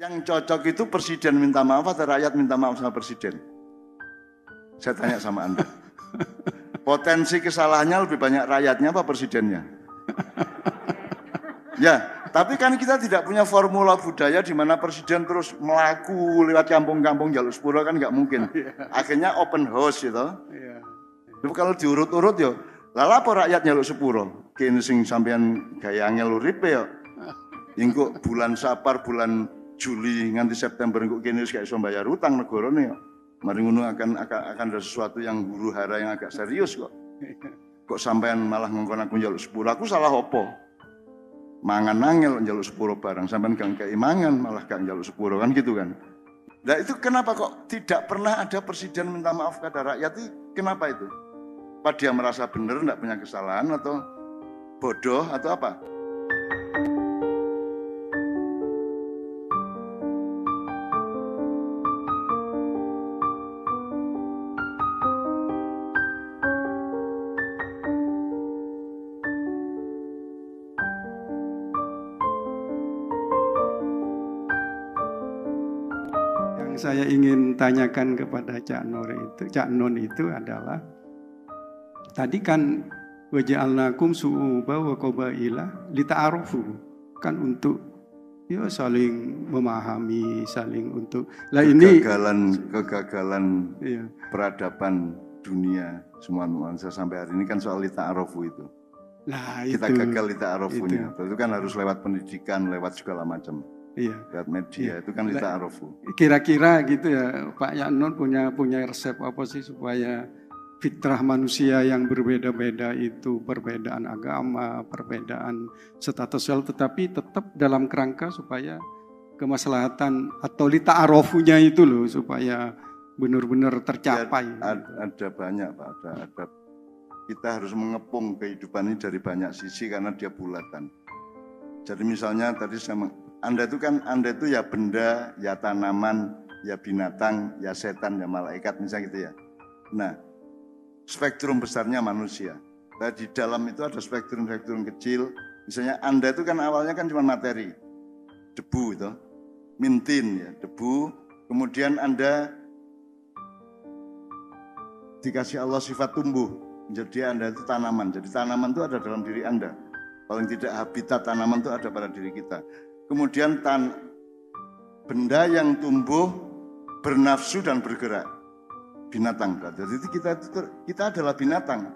Yang cocok itu presiden minta maaf atau rakyat minta maaf sama presiden? Saya tanya sama Anda. Potensi kesalahannya lebih banyak rakyatnya apa presidennya? Ya, tapi kan kita tidak punya formula budaya di mana presiden terus melaku lewat kampung-kampung jaluk sepuro, kan nggak mungkin. Akhirnya open house gitu. Tapi kalau diurut-urut yo, lala apa rakyat jaluk sepuro? Kini sing sampean gaya angel uripe yo. Ingkuk bulan Sapar, bulan Juli nganti September engko kene wis gak iso bayar utang negarane yo. Mari ngono akan ada sesuatu yang huru-hara yang agak serius kok. Kok sampean malah ngongkon aku njaluk sepuro, aku salah opo? Mangan angel njaluk sepuro barang, sampean gak kei mangan malah gak njaluk sepuro kan gitu kan. Nah itu kenapa kok tidak pernah ada presiden minta maaf kepada rakyat? Kenapa itu? Apa dia merasa benar enggak punya kesalahan atau bodoh atau apa? Saya ingin tanyakan kepada Cak Nun itu adalah tadi kan waja'alnakum syu'uban wa qabaila lita'arufu, kan untuk ya saling memahami, saling untuk kegagalan iya, peradaban dunia semua nuansa sampai hari ini kan soal lita'arufu itu. Nah, kita gagal lita'arufunya. Itu kan harus lewat pendidikan, lewat segala macam. Iya, lewat media itu kan lita'arufu. Kira-kira gitu ya Pak Yaknun punya resep apa sih supaya fitrah manusia yang berbeda-beda itu, perbedaan agama, perbedaan status sosial, tetapi tetap dalam kerangka supaya kemaslahatan atau lita'arufunya itu loh supaya benar-benar tercapai. Ya, ada banyak Pak, ada. Kita harus mengepung kehidupan ini dari banyak sisi karena dia bulatan. Jadi misalnya tadi Anda itu ya benda, ya tanaman, ya binatang, ya setan, ya malaikat misalnya gitu ya. Nah, spektrum besarnya manusia. Nah, di dalam itu ada spektrum-spektrum kecil. Misalnya Anda itu kan awalnya kan cuma materi, debu itu, mintin ya, debu. Kemudian Anda dikasih Allah sifat tumbuh, jadi Anda itu tanaman. Jadi tanaman itu ada dalam diri Anda. Paling tidak habitat tanaman itu ada pada diri kita. Kemudian benda yang tumbuh, bernafsu dan bergerak, binatang. Jadi kita adalah binatang.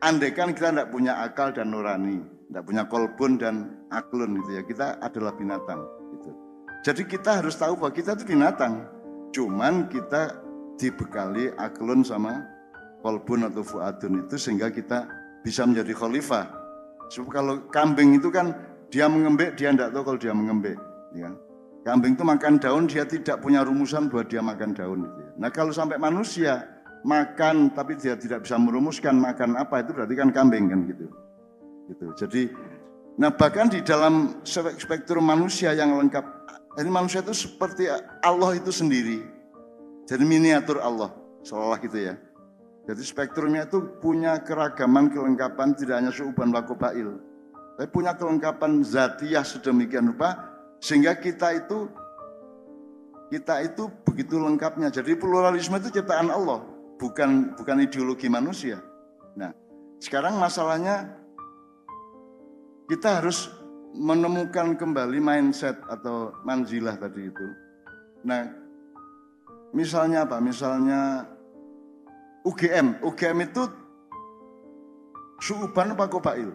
Andaikan kita tidak punya akal dan nurani, tidak punya kolbun dan aklun gitu ya, kita adalah binatang. Gitu. Jadi kita harus tahu bahwa kita itu binatang. Cuman kita dibekali aklun sama kolbun atau fuadun itu sehingga kita bisa menjadi khalifah. So, kalau kambing itu kan dia mengembek, dia tidak tahu kalau dia mengembek. Ya. Kambing itu makan daun, dia tidak punya rumusan buat dia makan daun. Gitu ya. Nah kalau sampai manusia makan tapi dia tidak bisa merumuskan makan apa, itu berarti kan kambing kan gitu. Jadi, nah bahkan di dalam spektrum manusia yang lengkap, ini manusia itu seperti Allah itu sendiri. Jadi miniatur Allah, seolah gitu ya. Jadi spektrumnya itu punya keragaman, kelengkapan, tidak hanya syu'uban wa qabail, tapi punya kelengkapan zatiyah sedemikian rupa sehingga kita itu begitu lengkapnya. Jadi pluralisme itu ciptaan Allah, bukan ideologi manusia. Nah, sekarang masalahnya kita harus menemukan kembali mindset atau manzilah tadi itu. Nah, misalnya apa? Misalnya UGM itu syu'uban apa qabail?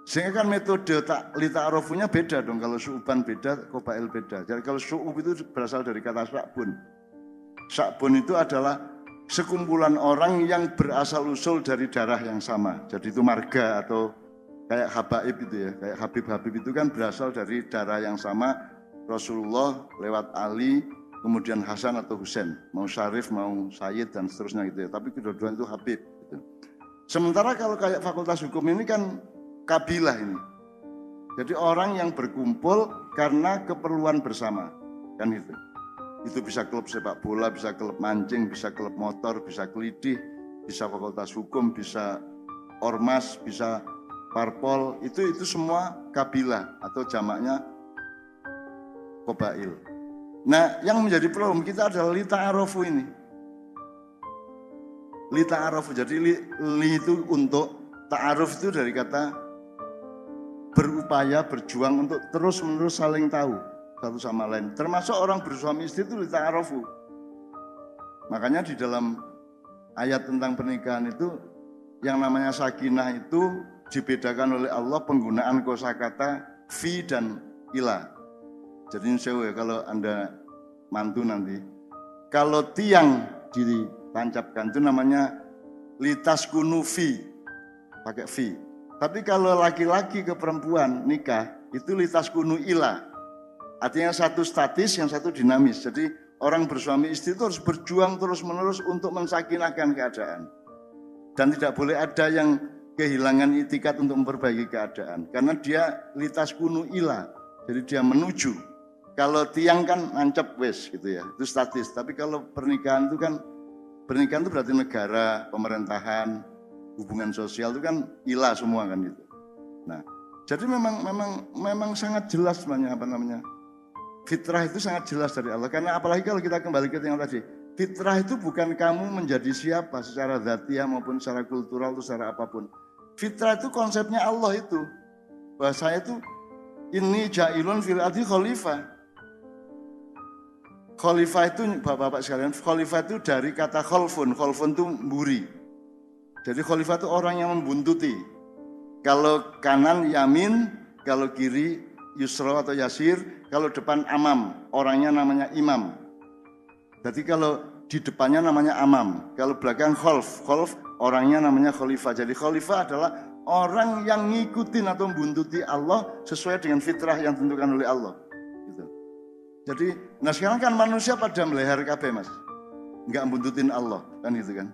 Sehingga kan metode lita'arufunya beda dong. Kalau syu'uban beda, qabail beda. Jadi kalau syu'ub itu berasal dari kata sya'bun. Sya'bun itu adalah sekumpulan orang yang berasal usul dari darah yang sama. Jadi itu marga atau kayak habaib itu ya. Kayak habib-habib itu kan berasal dari darah yang sama. Rasulullah lewat Ali, kemudian Hasan atau Husain, mau Syarif, mau Sayyid dan seterusnya gitu ya. Tapi kedua-duanya itu Habib. Gitu. Sementara kalau kayak fakultas hukum ini kan kabilah ini. Jadi orang yang berkumpul karena keperluan bersama, kan itu. Itu bisa klub sepak bola, bisa klub mancing, bisa klub motor, bisa kelidih, bisa fakultas hukum, bisa ormas, bisa parpol. Itu semua kabilah atau jamaknya qabail. Nah, yang menjadi problem kita adalah li ta'arufu ini. Li ta'arufu, jadi li itu untuk, ta'aruf itu dari kata berupaya, berjuang untuk terus-menerus saling tahu satu sama lain. Termasuk orang bersuami istri itu li ta'arufu. Makanya di dalam ayat tentang pernikahan itu yang namanya sakinah itu dibedakan oleh Allah penggunaan kosakata fi dan ila. Jadi ya, kalau Anda mantu nanti, kalau tiang ditancapkan itu namanya litas kunu fi, pakai fi. Tapi kalau laki-laki ke perempuan nikah itu litas kunu ila. Artinya satu statis, yang satu dinamis. Jadi orang bersuami istri itu harus berjuang terus-menerus untuk mensakinahkan keadaan. Dan tidak boleh ada yang kehilangan itikat untuk memperbaiki keadaan. Karena dia litas kunu ila, jadi dia menuju. Kalau tiang kan nancep wes gitu ya, itu statis. Tapi kalau pernikahan itu kan, pernikahan itu berarti negara, pemerintahan, hubungan sosial itu kan ila semua kan gitu. Nah, jadi memang sangat jelas sebenarnya apa namanya, fitrah itu sangat jelas dari Allah. Karena apalagi kalau kita kembali ke yang tadi, fitrah itu bukan kamu menjadi siapa secara dzatiyah maupun secara kultural atau secara apapun. Fitrah itu konsepnya Allah itu. Bahasa itu inni ja'ilun fil ardi khalifah. Khalifah itu Bapak-bapak sekalian, khalifah itu dari kata khalfun. Khalfun itu mburi. Jadi khalifah itu orang yang membuntuti. Kalau kanan yamin, kalau kiri yusra atau yasir, kalau depan amam, orangnya namanya imam. Jadi kalau di depannya namanya amam, kalau belakang khalf orangnya namanya khalifah. Jadi khalifah adalah orang yang ngikutin atau membuntuti Allah sesuai dengan fitrah yang ditentukan oleh Allah. Gitu. Jadi, nah sekarang kan manusia pada melehar kabeh mas, nggak buntutin Allah kan gitu kan,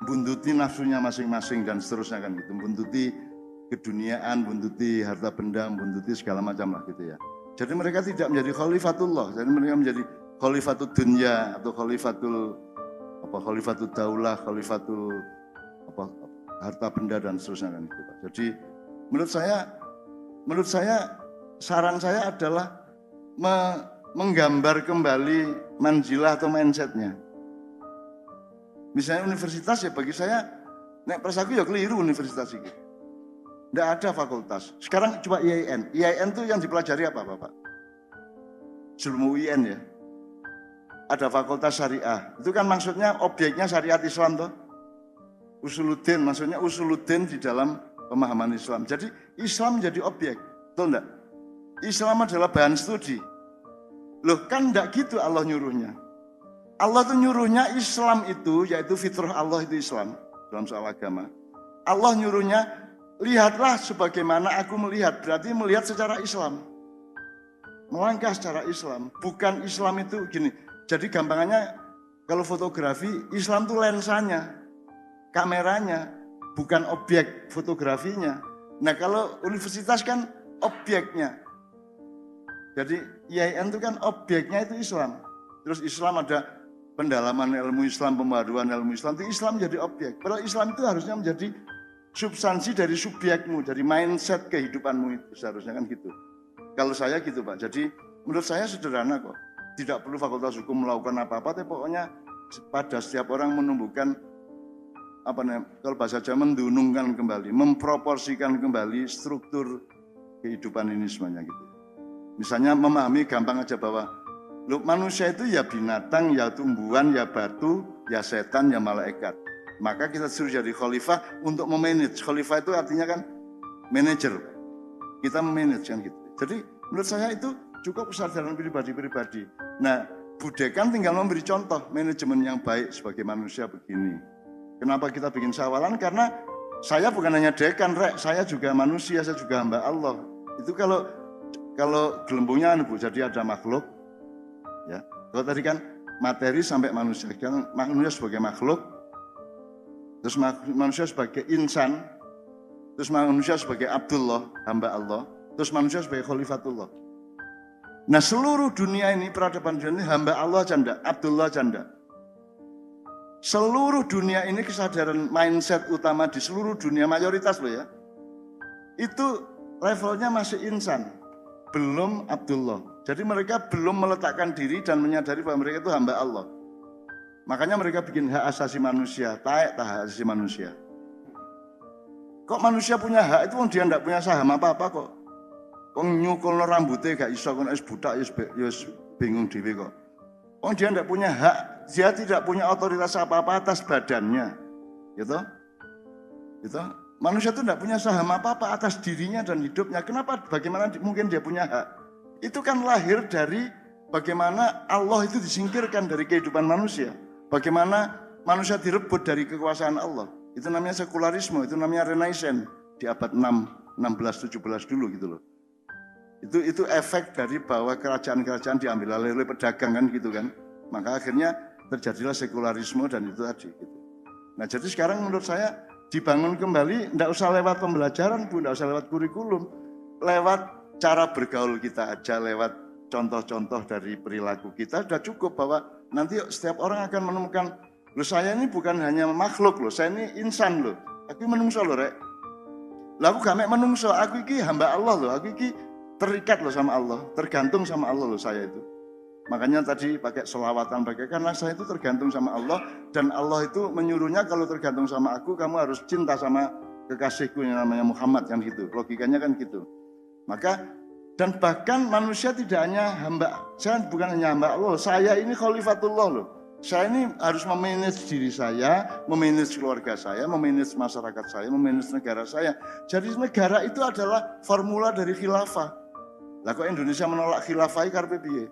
buntuti nafsunya masing-masing dan seterusnya kan gitu, buntuti keduniaan, buntuti harta benda, buntuti segala macam lah gitu ya. Jadi mereka tidak menjadi khalifatullah, jadi mereka menjadi khalifatul dunya atau khalifatul daulah, khalifatul harta benda dan seterusnya kan gitu. Jadi menurut saya saran saya adalah menggambar kembali manzilah atau mindsetnya. Misalnya universitas ya bagi saya, nek persaku ya keliru universitas ini. Tidak ada fakultas. Sekarang coba IAIN. IAIN itu yang dipelajari apa Bapak? Sebelum UIN ya. Ada fakultas syariah. Itu kan maksudnya objeknya syariat Islam toh. Usuluddin, maksudnya usuluddin di dalam pemahaman Islam. Jadi Islam menjadi objek. Betul enggak? Islam adalah bahan studi. Loh kan enggak gitu Allah nyuruhnya. Allah itu nyuruhnya Islam itu, yaitu fitrah Allah itu Islam dalam soal agama. Allah nyuruhnya, lihatlah sebagaimana aku melihat, berarti melihat secara Islam. Melangkah secara Islam, bukan Islam itu gini. Jadi gampangannya kalau fotografi, Islam itu lensanya, kameranya, bukan objek fotografinya. Nah kalau universitas kan objeknya. Jadi IAIN itu kan objeknya itu Islam. Terus Islam ada pendalaman ilmu Islam, pembaruan ilmu Islam, itu Islam jadi objek. Padahal Islam itu harusnya menjadi substansi dari subjekmu, dari mindset kehidupanmu itu seharusnya kan gitu. Kalau saya gitu Pak, jadi menurut saya sederhana kok. Tidak perlu fakultas hukum melakukan apa-apa, tapi pokoknya pada setiap orang menumbuhkan, kalau bahasa Jawa mendunungkan kembali, memproporsikan kembali struktur kehidupan ini semuanya gitu. Misalnya memahami gampang aja bahwa manusia itu ya binatang, ya tumbuhan, ya batu, ya setan, ya malaikat. Maka kita suruh jadi khalifah untuk memanage. Khalifah itu artinya kan manajer. Kita memanage kan gitu. Jadi menurut saya itu cukup kesadaran pribadi-pribadi. Nah, Budekan tinggal memberi contoh manajemen yang baik sebagai manusia begini. Kenapa kita bikin sawalan? Karena saya bukan hanya dekan, Rek. Saya juga manusia, saya juga hamba Allah. Itu kalau gelembungnya Bu, jadi ada makhluk. Ya, kalau tadi kan materi sampai manusia, kan manusia sebagai makhluk, terus manusia sebagai insan, terus manusia sebagai Abdullah, hamba Allah, terus manusia sebagai Khalifatullah. Nah seluruh dunia ini, peradaban dunia ini hamba Allah janda, Abdullah janda. Seluruh dunia ini kesadaran mindset utama di seluruh dunia mayoritas loh ya. Itu levelnya masih insan, belum Abdullah. Jadi mereka belum meletakkan diri dan menyadari bahwa mereka itu hamba Allah. Makanya mereka bikin hak asasi manusia, taek hak asasi manusia. Kok manusia punya hak itu dia tidak punya saham apa-apa kok. Wong nyukulno rambutnya gak iso kon es budak ya bingung dhewe kok. Wong dia tidak punya hak, dia tidak punya otoritas apa-apa atas badannya. Gitu? Gitu? Manusia itu tidak punya saham apa-apa atas dirinya dan hidupnya. Kenapa? Bagaimana mungkin dia punya hak? Itu kan lahir dari bagaimana Allah itu disingkirkan dari kehidupan manusia. Bagaimana manusia direbut dari kekuasaan Allah. Itu namanya sekularisme, itu namanya Renaissance di abad 6, 16, 17 dulu gitu loh. Itu efek dari bahwa kerajaan-kerajaan diambil oleh pedagang kan gitu kan. Maka akhirnya terjadilah sekularisme dan itu tadi gitu. Nah jadi sekarang menurut saya dibangun kembali, tidak usah lewat pembelajaran Bu, tidak usah lewat kurikulum. Lewat cara bergaul kita aja, lewat contoh-contoh dari perilaku kita sudah cukup bahwa nanti setiap orang akan menemukan, loh saya ini bukan hanya makhluk loh, saya ini insan loh. Aku menungso loh rek. Lah aku gak mek menungso, aku iki hamba Allah loh, aku iki terikat loh sama Allah, tergantung sama Allah loh saya itu. Makanya tadi pakai selawatan, karena saya itu tergantung sama Allah dan Allah itu menyuruhnya kalau tergantung sama aku, kamu harus cinta sama kekasihku yang namanya Muhammad kan gitu. Logikanya kan gitu. Maka dan bahkan manusia tidak hanya hamba, saya bukan hanya hamba Allah, saya ini khalifatullah loh. Saya ini harus memanage diri saya, memanage keluarga saya, memanage masyarakat saya, memanage negara saya. Jadi negara itu adalah formula dari khilafah. Lah kok Indonesia menolak khilafah karena piye?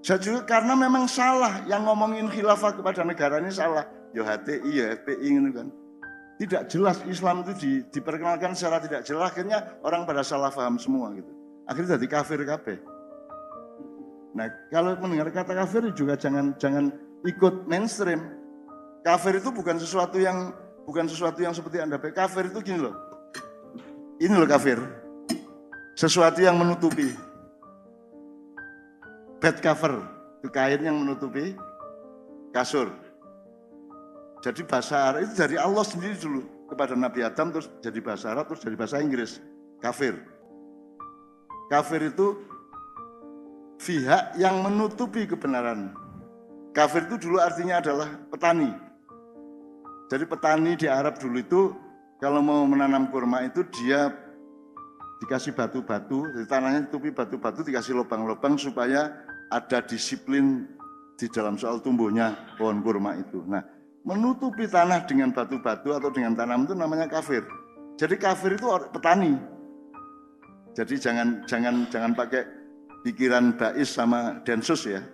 Saya juga karena memang salah yang ngomongin khilafah kepada negara ini salah. Ya HTI, ya FPI gitu kan. Tidak jelas Islam itu diperkenalkan secara tidak jelas, akhirnya orang pada salah paham semua gitu. Akhirnya jadi kafir kabeh. Nah, kalau mendengar kata kafir juga jangan ikut mainstream. Kafir itu bukan sesuatu yang seperti Anda pikir. Kafir itu gini loh. Ini loh kafir. Sesuatu yang menutupi. Bed cover, itu kain yang menutupi kasur. Jadi bahasa Arab itu dari Allah sendiri dulu kepada Nabi Adam, terus jadi bahasa Arab, terus jadi bahasa Inggris. Kafir. Kafir itu pihak yang menutupi kebenaran. Kafir itu dulu artinya adalah petani. Jadi petani di Arab dulu itu kalau mau menanam kurma itu dia dikasih batu-batu, jadi tanahnya ditutupi batu-batu, dikasih lubang-lubang supaya ada disiplin di dalam soal tumbuhnya pohon kurma itu. Nah, menutupi tanah dengan batu-batu atau dengan tanam itu namanya kafir. Jadi kafir itu petani. Jadi jangan pakai pikiran Bais sama Densus ya.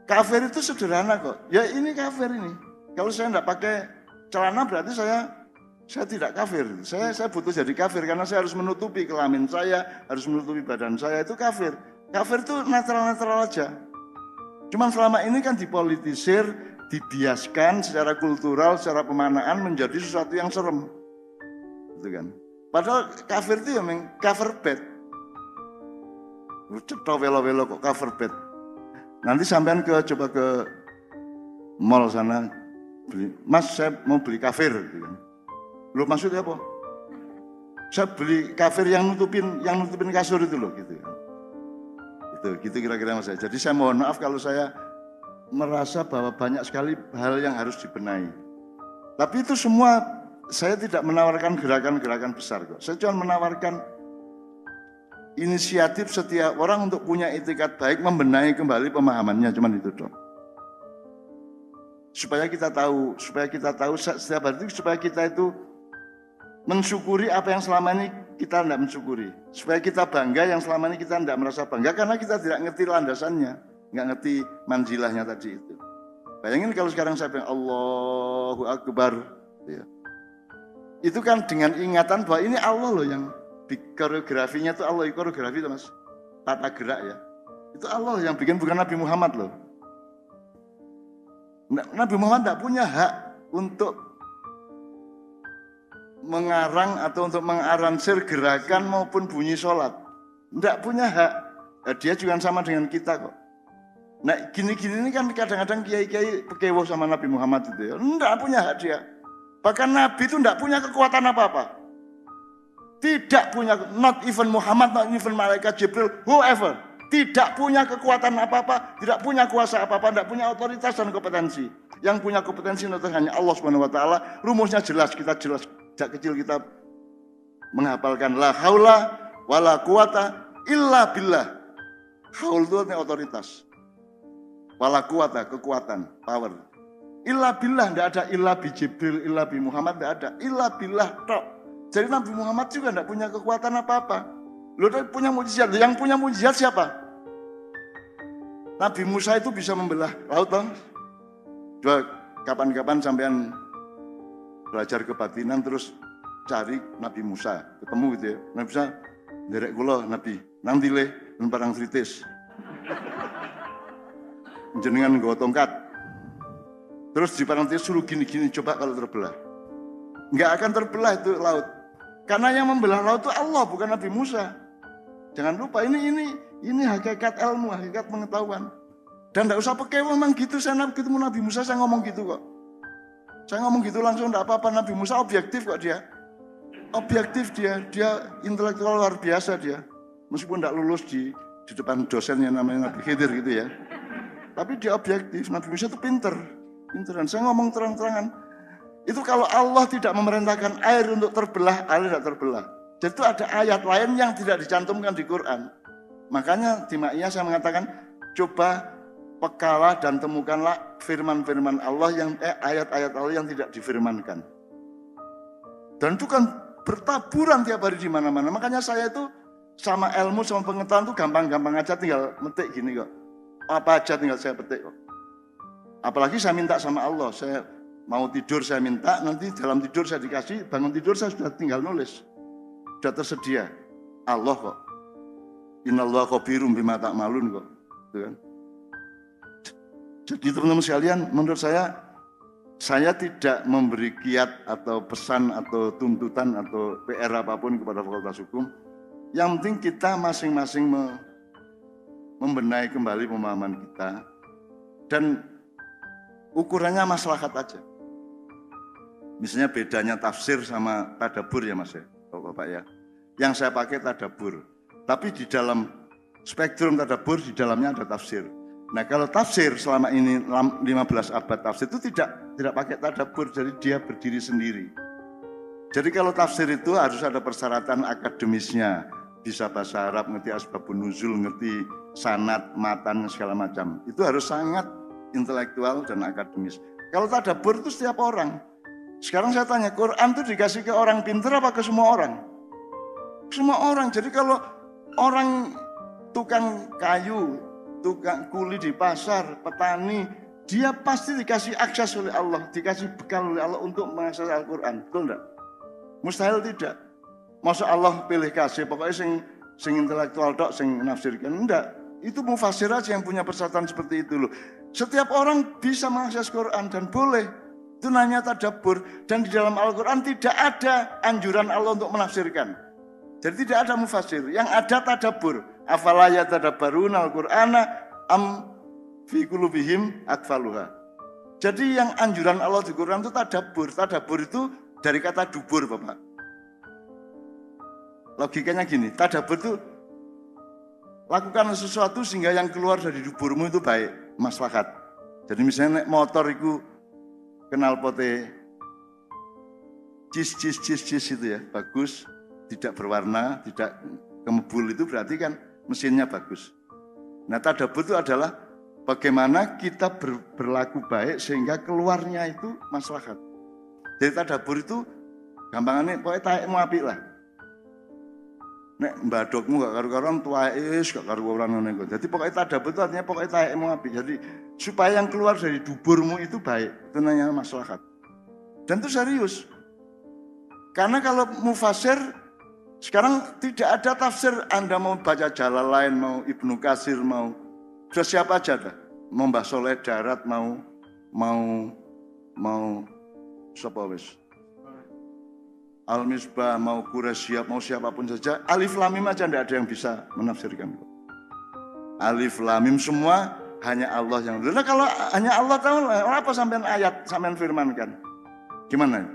Kafir itu sederhana kok. Ya ini kafir ini. Kalau saya tidak pakai celana berarti saya tidak kafir. Saya butuh jadi kafir karena saya harus menutupi kelamin saya, harus menutupi badan saya, itu kafir. Kafir itu netral-netral aja. Cuman selama ini kan dipolitisir, dibiaskan secara kultural, secara pemanaan menjadi sesuatu yang serem. Gitu kan. Padahal kafir itu ya cover bed. Cetok welo-welo kok cover bed. Nanti sampean coba ke mall sana beli, Mas saya mau beli kafir gitu kan. Loh maksudnya apa? Saya beli kafir yang nutupin kasur itu loh gitu. Gitu kira-kira Mas. Jadi saya mohon maaf kalau saya merasa bahwa banyak sekali hal yang harus dibenahi. Tapi itu semua saya tidak menawarkan gerakan-gerakan besar kok. Saya cuma menawarkan inisiatif setiap orang untuk punya itikat baik, membenahi kembali pemahamannya, cuman itu dong. Supaya kita tahu setiap hari itu, supaya kita itu mensyukuri apa yang selama ini kita tidak mensyukuri. Supaya kita bangga yang selama ini kita tidak merasa bangga karena kita tidak ngerti landasannya, nggak ngerti manzilahnya tadi itu. Bayangin kalau sekarang saya bilang Allahu Akbar, ya. Itu kan dengan ingatan bahwa ini Allah loh yang koreografinya itu Allah, koreografi itu Mas, tata gerak ya. Itu Allah yang bikin, bukan Nabi Muhammad loh. Nabi Muhammad tidak punya hak untuk mengarang atau untuk mengaransir gerakan maupun bunyi sholat. Tidak punya hak. Dia juga sama dengan kita kok. Nah gini-gini ini kan kadang-kadang kiai-kiai pekewo sama Nabi Muhammad itu ya. Enggak punya hak dia. Bahkan Nabi itu enggak punya kekuatan apa-apa. Tidak punya, not even Muhammad, not even malaikat Jibril, whoever. Tidak punya kekuatan apa-apa, tidak punya kuasa apa-apa, tidak punya otoritas dan kompetensi. Yang punya kompetensi itu hanya Allah Subhanahu wa taala. Rumusnya jelas, kita jelas sejak kecil kita menghafalkan la haula wala quwata illa billah. Haul itu artinya otoritas. Wala quwata, kekuatan, power. Illa billah, tidak ada illa bi Jibril, illa bi Muhammad, tidak ada. Illa billah tok. Jadi Nabi Muhammad juga tidak punya kekuatan apa-apa. Loh, punya mukjizat. Yang punya mukjizat siapa? Nabi Musa itu bisa membelah laut toh. Coba kapan-kapan sampean belajar kebatinan terus cari Nabi Musa, ketemu gitu ya. Nabi Musa, derek kula Nabi, nanti le parang tritis. Jenengan nggawa tongkat. Terus di parang tritis suruh gini-gini, coba kalau terbelah. Enggak akan terbelah itu laut. Karena yang membelah laut itu Allah, bukan Nabi Musa. Jangan lupa ini hakikat ilmu, hakikat pengetahuan. Dan tidak usah pakai memang gitu. Saya ketemu Nabi Musa saya ngomong gitu kok. Saya ngomong gitu langsung tidak apa-apa. Nabi Musa objektif kok dia. Objektif dia intelektual luar biasa dia. Meskipun tidak lulus di depan dosen yang namanya Nabi Khidir gitu ya. Tapi dia objektif. Nabi Musa itu pinteran. Saya ngomong terang-terangan. Itu kalau Allah tidak memerintahkan air untuk terbelah, air tidak terbelah. Jadi itu ada ayat lain yang tidak dicantumkan di Quran. Makanya di Ma'iyah saya mengatakan, coba pekalah dan temukanlah firman-firman Allah yang ayat-ayat Allah yang tidak difirmankan. Dan itu kan bertaburan tiap hari di mana-mana. Makanya saya itu sama ilmu sama pengetahuan itu gampang-gampang aja, tinggal metik gini kok. Apa aja tinggal saya petik kok. Apalagi saya minta sama Allah, saya mau tidur saya minta, nanti dalam tidur saya dikasih, bangun tidur saya sudah tinggal nulis. Sudah tersedia. Allah kok. Innallaha khabirum bima ta'malun kok. Gitu kan. Jadi teman-teman sekalian, menurut saya tidak memberi kiat atau pesan atau tuntutan atau PR apapun kepada Fakultas Hukum. Yang penting kita masing-masing membenahi kembali pemahaman kita. Dan ukurannya maslahat aja. Misalnya bedanya tafsir sama tadabbur ya Mas ya, Bapak ya. Yang saya pakai tadabbur. Tapi di dalam spektrum tadabbur di dalamnya ada tafsir. Nah kalau tafsir selama ini 15 abad tafsir itu tidak pakai tadabbur, jadi dia berdiri sendiri. Jadi kalau tafsir itu harus ada persyaratan akademisnya, bisa bahasa Arab, ngerti asbabun nuzul, ngerti sanad, matan segala macam. Itu harus sangat intelektual dan akademis. Kalau tadabbur itu setiap orang. Sekarang saya tanya, Quran itu dikasih ke orang pintar apa ke semua orang? Semua orang. Jadi kalau orang tukang kayu, tukang kuli di pasar, petani, dia pasti dikasih akses oleh Allah, dikasih bekal oleh Allah untuk mengakses Al-Quran. Betul enggak? Mustahil tidak. Masa Allah pilih kasih, pokoknya sing intelektual dok, sing nafsirkan. Enggak. Itu mufasir aja yang punya persyaratan seperti itu loh. Setiap orang bisa mengakses Quran dan boleh. Itu namanya tadabbur. Dan di dalam Al-Quran tidak ada anjuran Allah untuk menafsirkan. Jadi tidak ada mufasir. Yang ada tadabbur. Afala yatadabbaruna al-Qur'ana am fi qulubihim akfaluha. Jadi yang anjuran Allah di Quran itu tadabbur. Tadabbur itu dari kata dubur, Bapak. Logikanya gini, tadabbur itu lakukan sesuatu sehingga yang keluar dari duburmu itu baik, maslahat. Jadi misalnya naik motor itu kenal pote cis itu ya, bagus, tidak berwarna, tidak kemebul, itu berarti kan mesinnya bagus. Nah tadabbur itu adalah bagaimana kita berlaku baik sehingga keluarnya itu maslahat. Jadi tadabbur itu gampangannya pokoknya taekmu apik lah. Nek mbadokmu gak karu-karuan tuaes gak karu-karuan ngono. Jadi pokoknya tadabbur itu artinya pokoknya taekmu apik. Jadi supaya yang keluar dari duburmu itu baik, itu namanya maslahat. Dan itu serius. Karena kalau mufasir sekarang tidak ada tafsir, Anda mau baca Jalalain, mau Ibnu Katsir, mau sudah siapa aja dah. Mau Mbah Soleh Darat, mau sapa wis. Al-Misbah, mau Quraisyab, mau siapapun saja, Alif Lam Mim aja tidak ada yang bisa menafsirkan. Alif lam mim semua hanya Allah yang tahu. Nah, kalau hanya Allah tahu, apa sampean ayat, sampean firmankan? Gimana?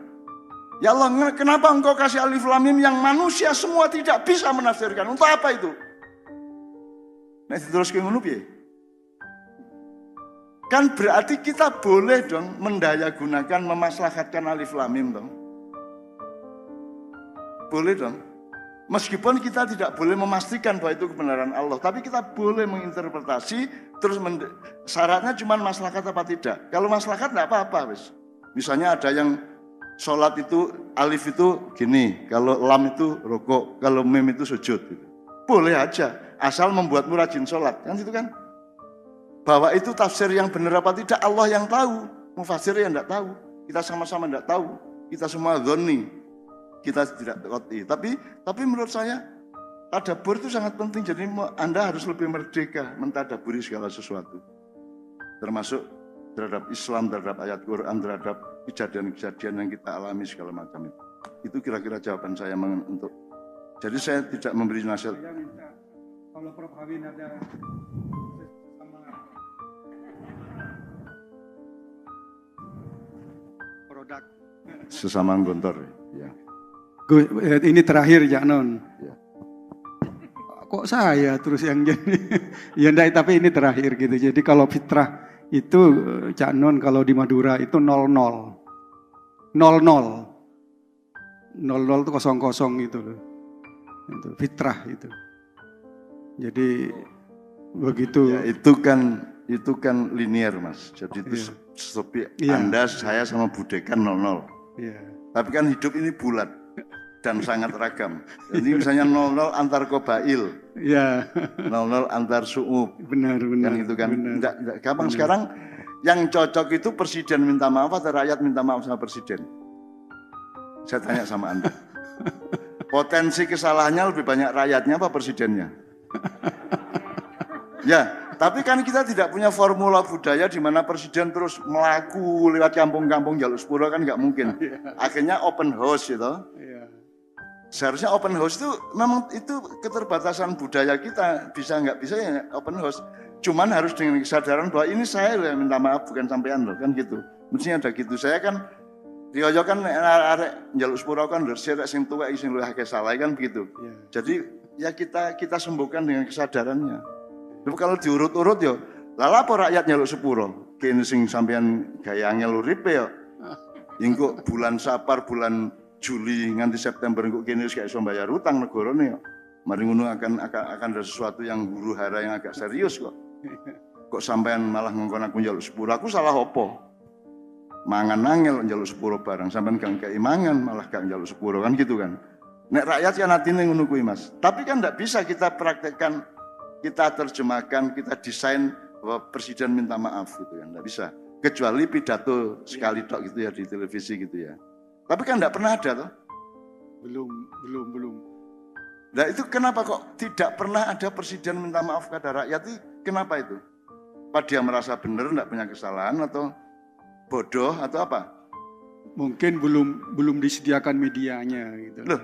Ya Allah, kenapa engkau kasih alif lam mim yang manusia semua tidak bisa menafsirkan? Untuk apa itu? Nah, terus ke ngono piye? Kan berarti kita boleh dong mendaya gunakan, memaslahatkan alif lam mim dong. Boleh dong. Meskipun kita tidak boleh memastikan bahwa itu kebenaran Allah, tapi kita boleh menginterpretasi, terus syaratnya cuma maslahat apa tidak. Kalau maslahat enggak apa-apa, wis. Misalnya ada yang sholat itu alif itu gini, kalau lam itu rukuk, kalau mim itu sujud gitu. Boleh aja, asal membuatmu rajin sholat, kan itu kan. Bahwa itu tafsir yang benar apa tidak Allah yang tahu, mufassir yang enggak tahu. Kita sama-sama enggak tahu. Kita semua dzanni. Kita tidak qat'i. Tapi menurut saya tadabbur itu sangat penting. Jadi Anda harus lebih merdeka mentadabburi segala sesuatu. Termasuk terhadap Islam, terhadap ayat Quran, terhadap kejadian-kejadian yang kita alami segala macam itu. Itu kira-kira jawaban saya untuk. Jadi saya tidak memberi nasihat. Saya minta kalau Prof Hawin ada produk Sesama gontor ya. Ini terakhir ya Non. Ya. Kok saya terus yang jadi? Ya enggak, tapi ini terakhir gitu. Jadi kalau fitrah itu Cak Non kalau di Madura itu 00. 00. 00 itu 00 gitu loh. Itu fitrah itu. Jadi begitu. Ya, itu kan linear Mas. Jadi itu seperti Anda, saya sama Budekan 00. Iya. Tapi kan hidup ini bulat dan sangat ragam. Jadi misalnya 00 antar qabail. Iya. 00 antar su'ub. Benar. Kan itu kan enggak gampang. Benar. Sekarang yang cocok itu presiden minta maaf atau rakyat minta maaf sama presiden? Saya tanya sama Anda. Potensi kesalahannya lebih banyak rakyatnya apa presidennya? Ya, tapi kan kita tidak punya formula budaya di mana presiden terus melaku lewat kampung-kampung jaluk sepuro, kan nggak mungkin. Akhirnya open house gitu. Seharusnya open house itu memang itu keterbatasan budaya kita, bisa nggak bisa ya open house. Cuman harus dengan kesadaran bahwa ini saya loh yang minta maaf, bukan sampean loh, kan gitu. Mestinya ada gitu. Saya kan Rioyo kan arek njaluk sepuro kan sirek sing tuwek sing luwih akeh salah kan begitu. Jadi ya kita sembuhkan dengan kesadarannya. Tapi kalau diurut-urut yo, lha apa rakyat njaluk sepuro? Kene sing sampean gaya angel uripe yo. Engko bulan Sapar, bulan Juli nganti September engko kene wis gak iso bayar utang negarane yo. Mari ngono akan ada sesuatu yang huru-hara yang agak serius kok. Kok sampean malah ngongkon aku njaluk sepuro? Aku salah opo? Mangan angel njaluk sepuro barang, sampean gak kei mangan malah gak njaluk sepuro kan gitu kan. Nek rakyat kan atine ngono kuwi Mas. Tapi kan ndak bisa kita praktekkan, kita terjemahkan, kita desain bahwa presiden minta maaf gitu ya, ndak bisa. Kecuali pidato sekali tok gitu ya di televisi gitu ya. Tapi kan ndak pernah ada toh? Belum. Nah itu kenapa kok tidak pernah ada presiden minta maaf kepada rakyat? Kenapa itu? Apa dia merasa benar, ndak punya kesalahan atau bodoh atau apa? Mungkin belum disediakan medianya gitu. Loh,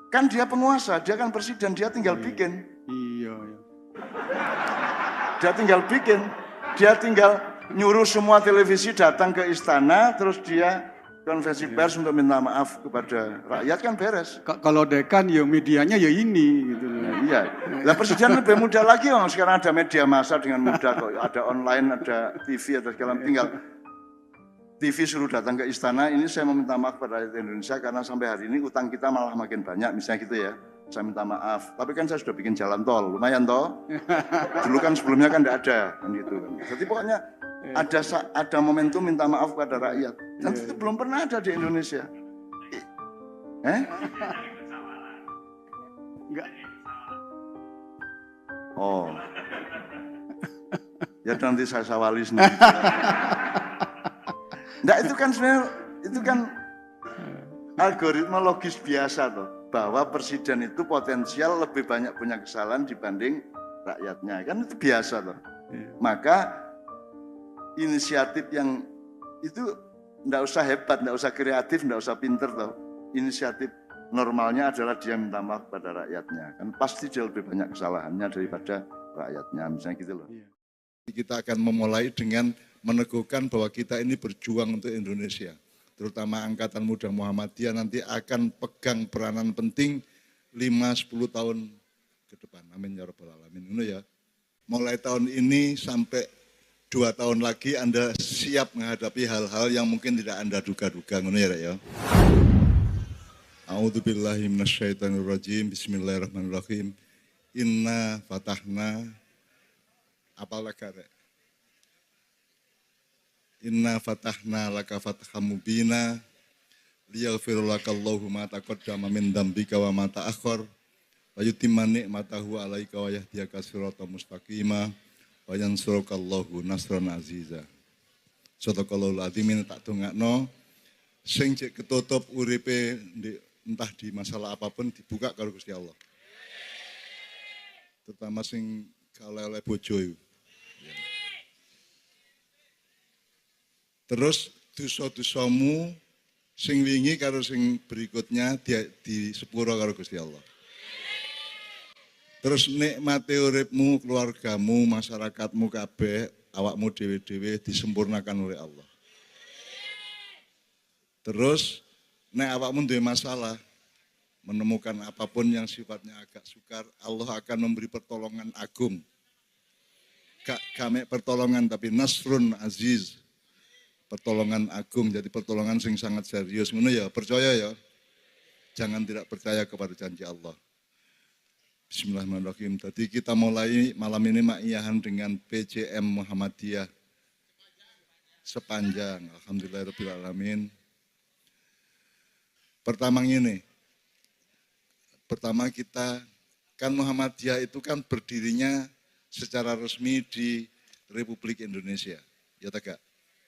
kan dia penguasa, dia kan presiden, dia tinggal bikin. Iya. Dia tinggal bikin, dia tinggal nyuruh semua televisi datang ke istana, terus dia konferensi pers untuk minta maaf kepada rakyat kan beres. Kalau dekan ya medianya ya ini gitu. Iya. Lah presiden lebih mudah lagi, sekarang ada media massa dengan mudah kok, ada online, ada TV, ada segala tinggal. TV suruh datang ke istana, ini saya meminta maaf kepada rakyat Indonesia karena sampai hari ini utang kita malah makin banyak, misalnya gitu ya. Saya minta maaf, tapi kan saya sudah bikin jalan tol, lumayan toh. Dulu kan sebelumnya kan tidak ada, kan gitu kan. Jadi pokoknya ada momentum minta maaf kepada rakyat. Dan itu belum pernah ada di Indonesia. Enggak. Oh. Ya nanti saya sawali sendiri. Nah itu kan sebenarnya itu kan algoritma logis biasa toh, bahwa presiden itu potensial lebih banyak punya kesalahan dibanding rakyatnya, kan itu biasa toh. Maka inisiatif yang itu enggak usah hebat, enggak usah kreatif, enggak usah pinter toh. Inisiatif normalnya adalah dia minta maaf pada rakyatnya, kan pasti dia lebih banyak kesalahannya daripada rakyatnya, misalnya gitu loh. Iya. Kita akan memulai dengan meneguhkan bahwa kita ini berjuang untuk Indonesia. Terutama Angkatan Muda Muhammadiyah nanti akan pegang peranan penting 5-10 tahun ke depan. Amin ya rabbal alamin. Ini ya. Mulai tahun ini sampai 2 tahun lagi Anda siap menghadapi hal-hal yang mungkin tidak Anda duga-duga. Ini ya. A'udzubillahi minasyaitonirrajim. Bismillahirrahmanirrahim. Inna fatahna apalagi Inna fatahna laka fatham mubina liyaghfir lakallahu ma taqaddama min dzambika wa ma ta'akhkhar wa yutimma ni'matahu 'alaika wa yahdiyaka siratan mustaqima wa yansurukallahu nasran aziza. Sadaqallahul azim. Tak dongakno sing cek ketutup uripe entah di masalah apapun dibuka karo Gusti Allah. Terutama sing kalele bojo iku. Terus dosa-dosamu sing wingi karo sing berikutnya di sepuro karo Gusti Allah. Terus nikmate uripmu, keluargamu, masyarakatmu kabeh, awakmu dhewe-dhewe disempurnakan oleh Allah. Terus nek awakmu duwe masalah, menemukan apapun yang sifatnya agak sukar, Allah akan memberi pertolongan agung. Gak mek pertolongan tapi nasrun aziz. Pertolongan agung, jadi pertolongan sing sangat serius. Ngono ya, percaya ya. Jangan tidak percaya kepada janji Allah. Bismillahirrahmanirrahim. Tadi kita mulai malam ini ma'iyahan dengan PJM Muhammadiyah sepanjang. Alhamdulillahirabbil alamin. Pertama kita kan Muhammadiyah itu kan berdirinya secara resmi di Republik Indonesia. Ya tak?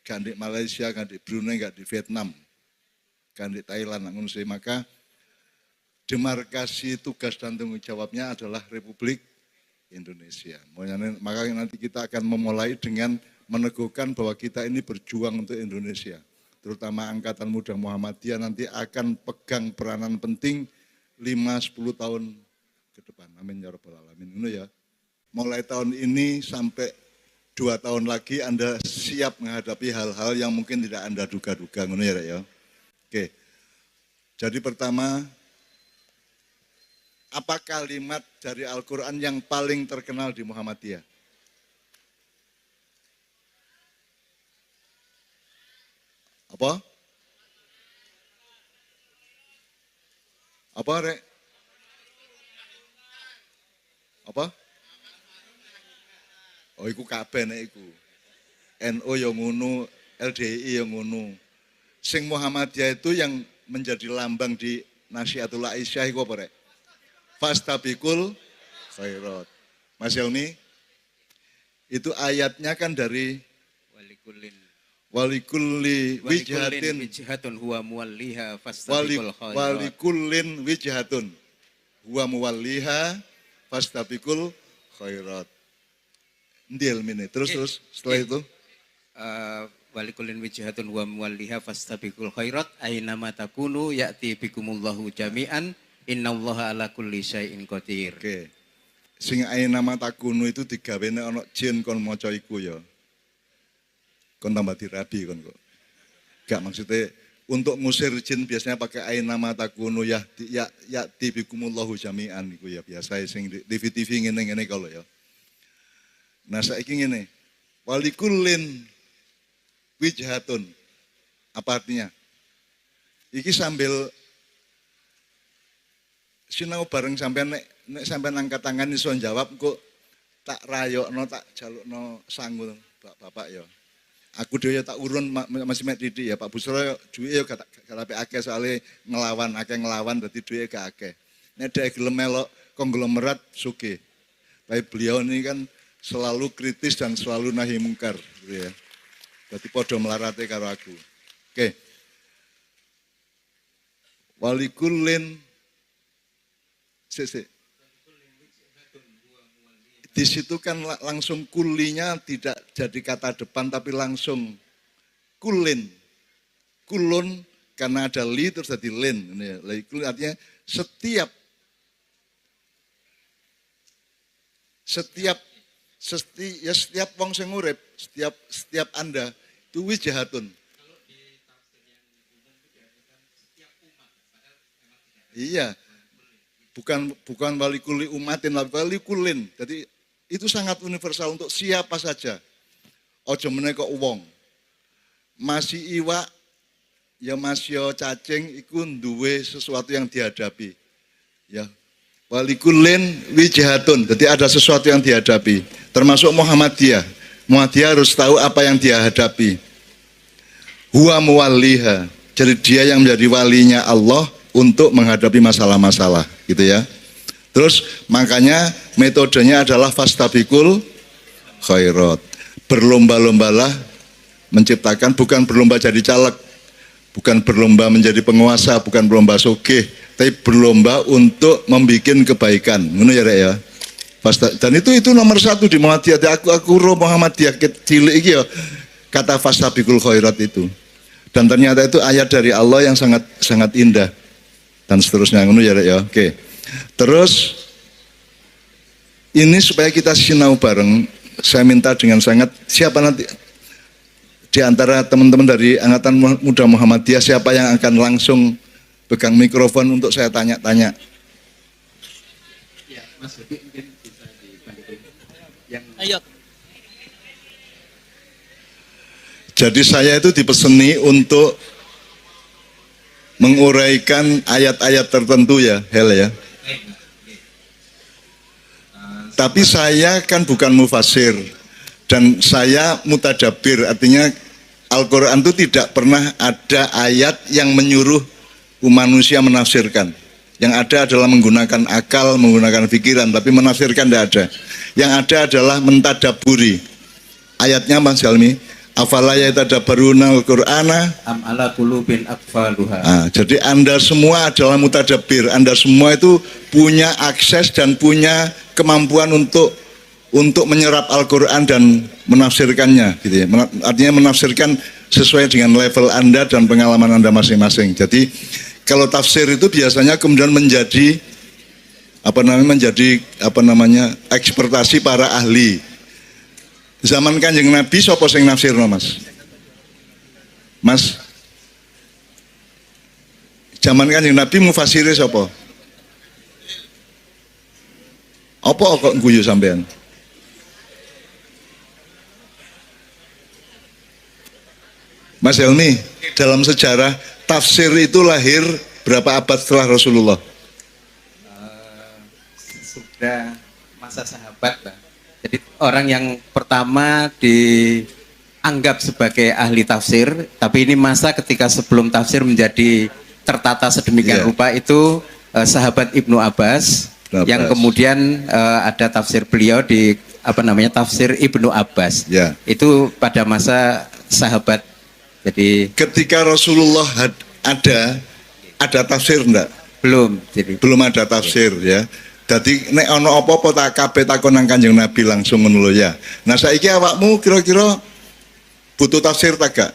Gak di Malaysia, gak di Brunei, gak di Vietnam, gak di Thailand. Maka demarkasi tugas dan tanggung jawabnya adalah Republik Indonesia. Maka nanti kita akan memulai dengan meneguhkan bahwa kita ini berjuang untuk Indonesia. Terutama Angkatan Muda Muhammadiyah nanti akan pegang peranan penting 5-10 tahun ke depan. Amin ya rabbal alamin. Ini ya. Mulai tahun ini sampai 2 tahun lagi Anda siap menghadapi hal-hal yang mungkin tidak Anda duga-duga. Ngono ya. Oke. Jadi pertama, apa kalimat dari Al-Quran yang paling terkenal di Muhammadiyah? Apa? Apa, Rek? Apa? Oh, iku kabeh nek iku. NU yang ngono, LDI yang ngono. Sing Muhammadiyah itu yang menjadi lambang di Nasihatul Aisyah iku apa, Rek? Fastabiqul khairat. Mas Helmi, itu ayatnya kan dari walikulli wijhatun huwa muwalliha fastabiqul khairat. Walikullin wijhatun huwa muwalliha fastabiqul khairat. Ndil mini. Terus setelah itu walikullin wijhatun wa muwalliha fastabiqul khairat ainama takunu ya'ti bikumullahu jami'an innallaha ala kulli syai'in qadir. Oke. Sing ainama takunu itu digawene ana jin kon maca iku ya. Kon tambah dirabi kon kok. Gak maksudnya untuk ngusir jin biasanya pakai ainama takunu ya'ti bikumullahu jami'an iku ya biasa sing di TV ngene-ngene kalau ya. Nah saiki ngene, walikullin wijhatun. Apa artinya? Iki sambil sinau bareng sampean nek sampean angkat tangan iso jawab kok tak rayokno tak jalukno sangu Bapak ya. Aku dhewe tak urun masih mek titik ya Pak Busro duwe ya gak akeh soalé ngelawan dadi duwe gak akeh. Nek dhek gelem melok konglomerat sugih. Tapi beliau ini kan selalu kritis dan selalu nahi mungkar gitu ya. Jadi podo melarate karo aku. Oke. Walikullin di situ kan langsung kulinya tidak jadi kata depan tapi langsung kulin. Kulun karena ada li terus jadi lin. Kulin artinya setiap Setiap wong sing urip, setiap Anda itu wijahatun. Iya. Bukan walikuli umatin, walikulin. Jadi itu sangat universal untuk siapa saja. Ojo meneh kok wong. Masih iwak ya masih cacing iku duwe sesuatu yang dihadapi. Ya. Walikulin wijahatun. Jadi ada sesuatu yang dihadapi. Termasuk Muhammadiyah. Muhammadiyah harus tahu apa yang dia hadapi. Huwa muwalliha. Jadi dia yang menjadi walinya Allah untuk menghadapi masalah-masalah, gitu ya. Terus makanya metodenya adalah fastabikul khairat. Berlomba-lombalah menciptakan, bukan berlomba jadi caleg, bukan berlomba menjadi penguasa, bukan berlomba sugih, tapi berlomba untuk membuat kebaikan. Ngono ya Rek ya. Dan itu nomor satu di Muhammadiyah. Aku roh Muhammadiyah cilik iki ya. Kata fastabikul khairat itu. Dan ternyata itu ayat dari Allah yang sangat sangat indah. Dan seterusnya ngono ya Rek ya. Oke. Terus ini supaya kita sinau bareng, saya minta dengan sangat, siapa nanti di antara teman-teman dari Angkatan Muda Muhammadiyah siapa yang akan langsung pegang mikrofon untuk saya tanya-tanya? Ya, Mas Budi mungkin bisa dibantu. Ayo. Jadi saya itu dipeseni untuk menguraikan ayat-ayat tertentu ya, Hel ya. Tapi saya kan bukan mufasir dan saya mutadabir, artinya Al-Quran itu tidak pernah ada ayat yang menyuruh manusia menafsirkan. Yang ada adalah menggunakan akal, menggunakan pikiran, tapi menafsirkan tidak ada. Yang ada adalah mentadaburi. Ayatnya Mas Helmi, afala yatadabbaruna al-Qur'ana Am ala qulubin aqfaluha. Nah, jadi Anda semua adalah mutadabir. Anda semua itu punya akses dan punya kemampuan untuk menyerap Al-Quran dan menafsirkannya, gitu ya. Artinya menafsirkan sesuai dengan level Anda dan pengalaman Anda masing-masing. Jadi kalau tafsir itu biasanya kemudian menjadi ekspertasi para ahli. Zaman Kanjeng Nabi sapa sing nafsirno, Mas? Mas? Zaman Kanjeng Nabi mufasire sapa? Apa kok guyu sampean? Mas Helmi, dalam sejarah tafsir itu lahir berapa abad setelah Rasulullah? Sudah masa sahabat, Pak. Jadi orang yang pertama dianggap sebagai ahli tafsir, tapi ini masa ketika sebelum tafsir menjadi tertata sedemikian rupa itu sahabat Ibnu Abbas. Yang kemudian ada tafsir beliau di tafsir Ibnu Abbas. Ya. Itu pada masa sahabat. Jadi ketika Rasulullah ada tafsir enggak? Belum. Jadi belum ada tafsir ya. Jadi nek ono apa-apa tak kabeh takon nang Kanjeng Nabi langsung ngono lho ya. Nah saiki awakmu kira-kira butuh tafsir tak gak?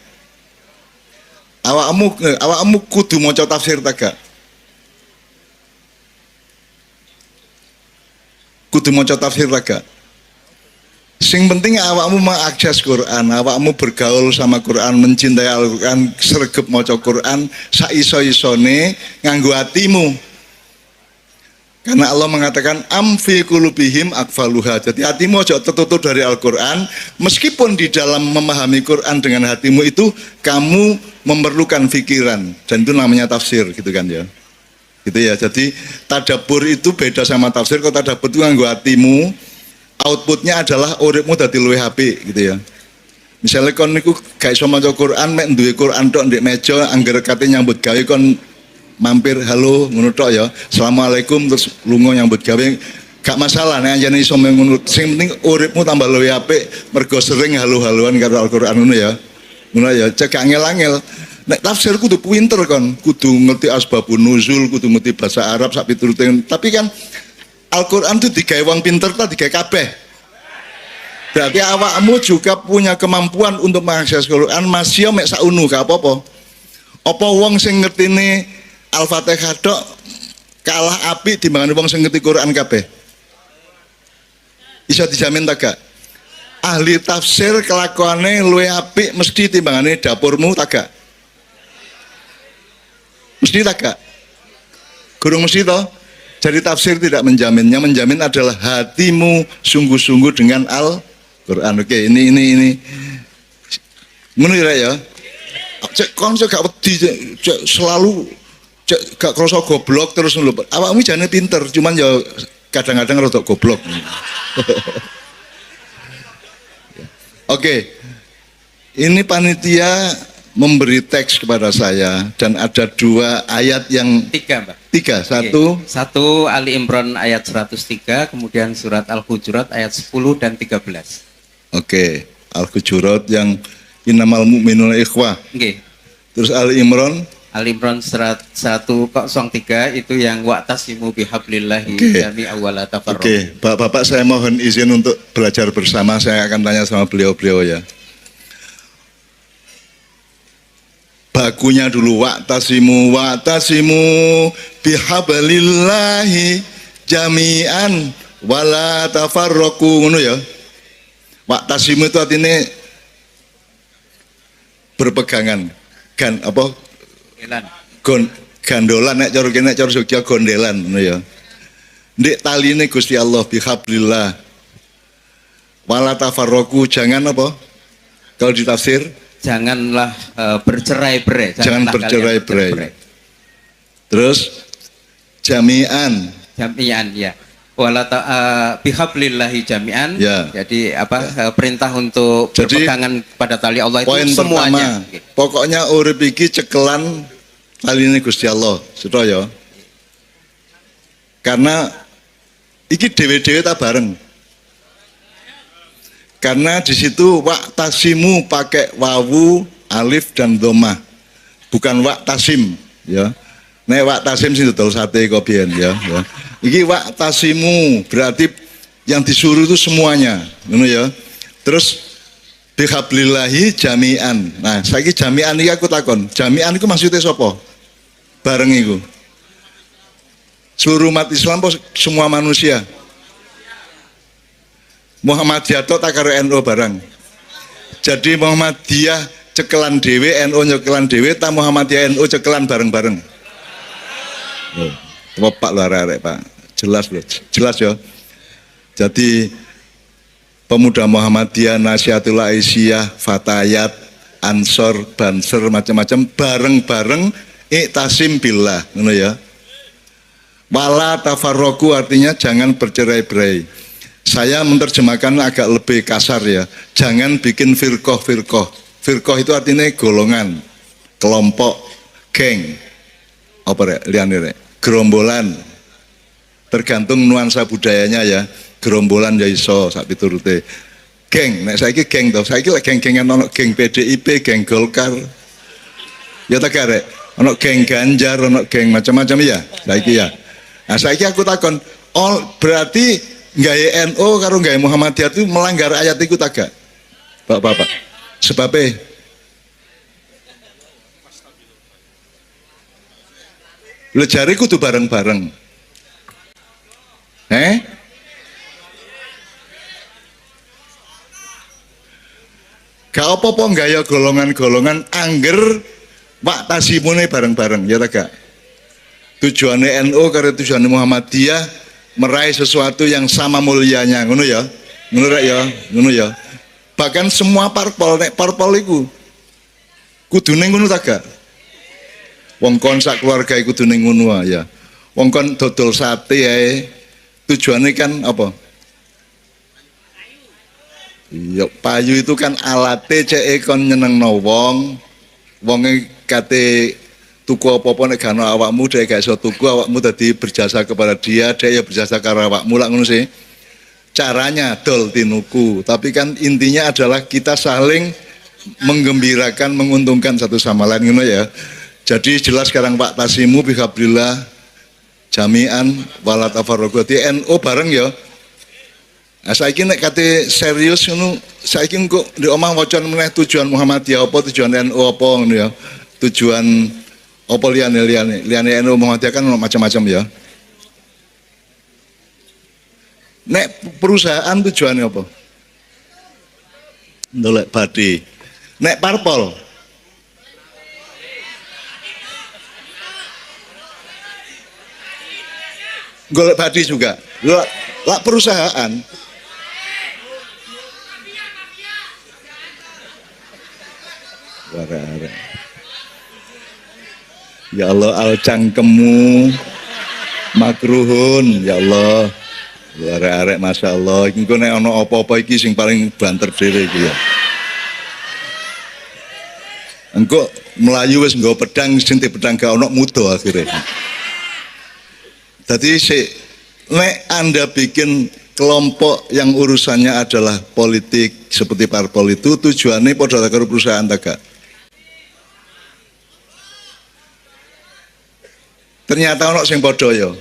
Awakmu kudu maca tafsir tak gak? Kudu maca tafsir tak gak? Sing penting awakmu mengakses Quran, awakmu bergaul sama Quran, mencintai Al-Quran, sregep maca Quran, saiso-isone nganggo atimu. Karena Allah mengatakan amfi qulubihim akfaluha. Jadi hatimu aja tertutup dari Al-Quran. Meskipun di dalam memahami Quran dengan hatimu itu kamu memerlukan pikiran. Dan itu namanya tafsir gitu kan ya. Gitu ya. Jadi tadabbur itu beda sama tafsir. Kalau tadabbur itu nganggo hatimu, outputnya adalah uripmu dadi luwih apik gitu ya. Misalnya kon niku gak iso maca Quran, mek duwe Quran tok ndek meja angger kate nyambut gawe kon mampir halo ngono tok ya. Assalamualaikum terus lunga nyambut gawe gak masalah nek anjene iso ngono. Sing penting uripmu tambah luwih apik mergo sering halo-haloan karo Al-Qur'an ngono ya. Ngono ya, cek angel-angel. Nek tafsir kudu pinter kon, kudu ngerti asbabun nuzul, kudu ngerti bahasa Arab sak piturute. Tapi kan Al-Qur'an itu digawe wong pinter ta digawe kabeh. Berarti awakmu juga punya kemampuan untuk mengakses Quran masih mek saunu gak apa-apa. Apa wong sing ngertine Al-Fatihah tok kalah apik timbangane wong sing ngerti Quran kabeh? Bisa dijamin tak gak? ahli tafsir kelakuane luwih apik mesti timbangane dapurmu tak gak? Mesti tak gak? Gurung mesti toh? Jadi tafsir tidak menjamin. Yang menjamin adalah hatimu sungguh-sungguh dengan Al-Quran. Oke, ini. Ngono ya. Cek kon gak wedi cek selalu cek gak krasa goblok terus lho. Awakmu jane pinter, cuman ya kadang-kadang rada goblok. Oke. Ini panitia memberi teks kepada saya dan ada 2 ayat yang 3, Mbak. 3, Satu Ali Imran ayat 103, kemudian surat Al-Hujurat ayat 10 dan 13. Oke, Al-Hujurat yang innamal mu'minuna ikhwah. Oke. Terus Ali Imran surat 103 itu yang wa'tasimu bihablillahi jami'an wa la tafarraqu. Oke, Bapak saya mohon izin untuk belajar bersama. Saya akan tanya sama beliau-beliau ya. Bakunya dulu wa'tasimu bihablillahi jami'an wala tafarraqu ngono ya. Wa'tasimu itu artinya berpegangan. Gandolan nek cara kene cara Jogja gondelan ngono ya. Ndek taline Gusti Allah bihablillah. Wala tafarraqu jangan apa? Kalau ditafsir janganlah bercerai-berai. Jangan bercerai-berai. Terus jami'an ya. Wala bihablillahi jami'an. Ya. Jadi perintah untuk berpegangan pada tali Allah itu poin semuanya. Pertama, pokoknya urip iki cekelan taline Gusti Allah, sedaya. Karena iki dhewe-dhewe ta bareng. Karena di situ wa'tasimu pakai wawu, alif dan dhammah. Bukan wa'tasim ya. Nek wa'tasim sing dodol sate kok biyen ya. Iki wa'tasimu berarti yang disuruh itu semuanya, ngono ya. Terus bihablillahi jami'an. Nah, saiki jami'an iki aku takon. Jami'an iku maksudnya sapa? Bareng iku. Seluruh umat Islam apa semua manusia? Muhammadiyah tok tak karo NU barang. Jadi Muhammadiyah cekelan dhewe, NU nyekelan dhewe, ta Muhammadiyah NU cekelan bareng-bareng. Pak lho arek Pak. Jelas lho, jelas ya. Jadi pemuda Muhammadiyah, Nasihatul Aisyah, Fatayat, Ansor, Banser macam-macam bareng-bareng iktasim billah, ngono ya. Wala tafarraqu artinya jangan bercerai-berai. Saya menerjemahkan agak lebih kasar ya. Jangan bikin firqah. Firqah itu artinya golongan, kelompok, geng. Apa rek? Liane rek. Gerombolan. Tergantung nuansa budayanya ya. Gerombolan ya iso sak piturute. Geng, nek saiki geng to. Saiki lek geng-gengan ono geng PDIP, geng Golkar. Ya tak rek. Ono geng Ganjar, ono geng macam-macam ya. Saiki ya. Nah, saiki aku takon, berarti gawe NU karo gawe Muhammadiyah itu melanggar ayat itu tak gak? Bapak-bapak. Sebabnya lho jare kudu bareng-bareng. Gak apa-apa gaya golongan-golongan angger wa'tasimune bareng-bareng, ya tak gak? Tujuannya NU karo tujuannya Muhammadiyah meraih sesuatu yang sama mulianya, ngono ya, ngono ya. Bahkan semua parpol, nek parpol iku kudune ngono ta gak? Wong kon sak keluarga iku kudune ngono ya. Wong kon dodol sate ae tujuannya kan apa? Ya payu itu kan alate cek kon nyenengno wong. Wonge kate tuku apa-apa nek gak ono awakmu dhek gak iso tuku, awakmu dadi berjasa kepada dia, dia ya berjasa karo awakmu lak ngono sih. Caranya dol tinuku, tapi kan intinya adalah kita saling menggembirakan, menguntungkan satu sama lain ngono ya. Jadi jelas sekarang Pak Tasimu bihablillah jami'an wala tafarraqu. NU bareng ya. Nah, saiki nek kate serius ngono, saiki engko ndek omah wacan meneh tujuan Muhammadiyah apa, tujuan NU apa ngono ya. Tujuan apa liane NU Muhammadiyah kan macam-macam ya. Nek perusahaan tujuannya apa? ndolek badi. Nek parpol golek badi juga. Lah perusahaan Wara-wara. Ya Allah, al cangkemmu makruhun, ya Allah. Arek-arek Masya Allah, engko nek ana apa-apa iki sing paling banter dhewe iki ya. Engko melayu wis nggawa pedang, sing pedang gak ono mudo akhirnya. Jadi nek Anda bikin kelompok yang urusannya adalah politik seperti parpol itu, tujuannya padha karo perusahaan ta gak? Ternyata ono sing padha ya.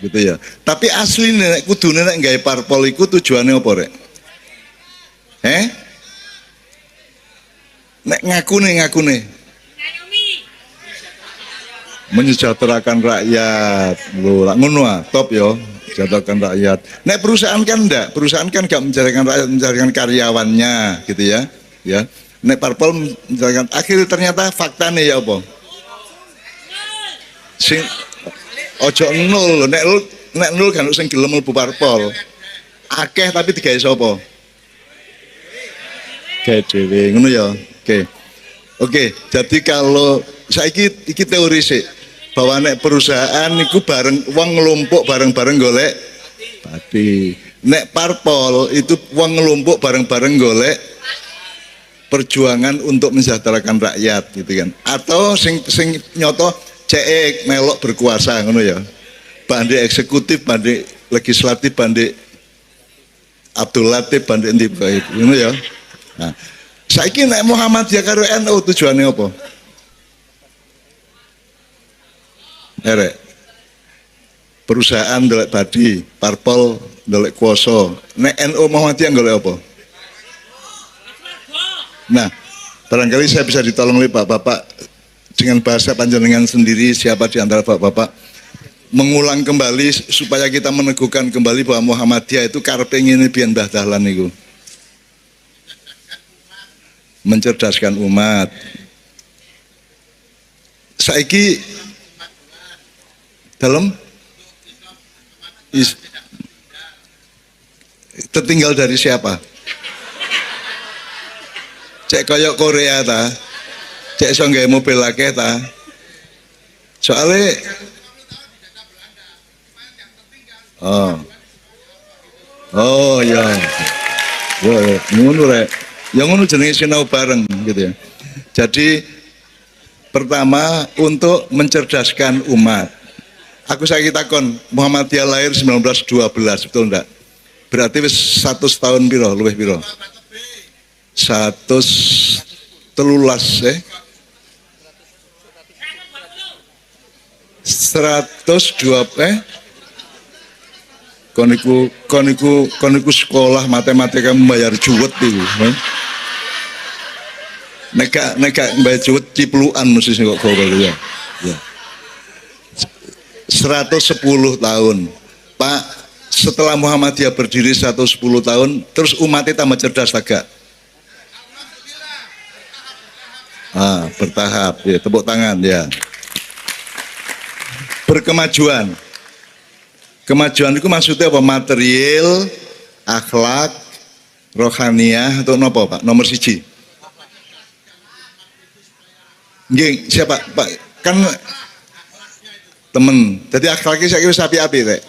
Gitu ya. Tapi asline nek kudune nek gawe parpol iku tujuane apa rek? Nek ngakune menyejahterakan rakyat. Lho, lak ngono ah, top yo, menyejahterakan rakyat. Nek perusahaan kan enggak, perusahaan kan gak menjalankan rakyat, menjalankan karyawannya, gitu ya. Ya. Nek parpol menjalankan, akhirnya ternyata faktanya ya apa? Sing ojo nol, nek nol kan sing gelem mlebu parpol. Akeh tapi digawe sapa? Gawe dhewe, ngono ya. Oke, jadi kalau saiki iki teori sih bahwa nek perusahaan niku bareng wong ngelumpuk bareng-bareng golek padi. Nek parpol itu wong ngelumpuk bareng-bareng golek perjuangan untuk mensejahterakan rakyat gitu kan. Atau sing nyoto cek melok berkuasa ngono ya. Bandi eksekutif, bandi legislatif, bandi Abdul Latif, bandi endi ngono ya. Nah, saiki nek Muhammadiyah karo NU tujuane apa? Erek. Perusahaan ndelek badi, parpol ndelek kuasa. Nek NU Muhammadiyah golek apa? Nah, barangkali saya bisa ditolong oleh Bapak dengan bahasa panjenengan sendiri, siapa di antara Bapak mengulang kembali supaya kita meneguhkan kembali bahwa Muhammadiyah itu karepe ngene biyen Mbah Dahlan niku. Mencerdaskan umat. Saiki dalam tertinggal dari siapa? Cek koyok Korea ta, cek iso nggawe mobil akeh ta. Soale ya. Yo ngono rek. Yang ngono jenenge sinau bareng gitu ya. Jadi pertama untuk mencerdaskan umat. Aku saiki takon, Muhammadiyah lahir 1912, betul enggak? Berarti wis 100 tahun piro, luwih piro? 113 102 koniku sekolah matematika membayar juwet itu. Neka membayar juwet cipluan mesti kok ya. 110 tahun. Pak, setelah Muhammadiyah berdiri 110 tahun, terus umatnya tambah cerdas agak? Bertahap, ya, tepuk tangan ya. Berkemajuan. Kemajuan itu maksudnya apa? Material, akhlak, rohaniah, atau apa Pak? Nomor siji. Nggih, siapa Pak? Kan temen. Jadi akhlaknya saya kira api-api rek.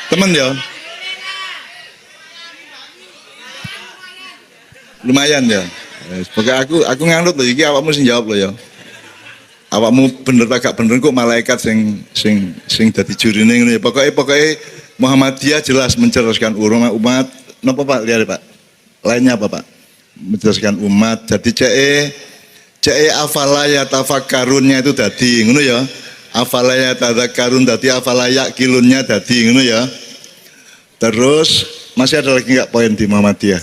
Temen ya. Lumayan ya. Pokoknya aku nganut loh, iki awakmu sing jawab loh ya. Awakmu bener tak gak bener kok malaikat sing dadi jurine ngene ya. Pokoknya Muhammadiyah jelas mencerdaskan umat. Napa Pak? Lihat Pak. Lainnya apa Pak? Mencerdaskan umat. Jadi CE afala ya tafakkarunnya itu dadi ngono ya. Afala ya tadzakkarun dadi afala yaqilunnya dadi ngono ya. Terus masih ada lagi enggak poin di Muhammadiyah?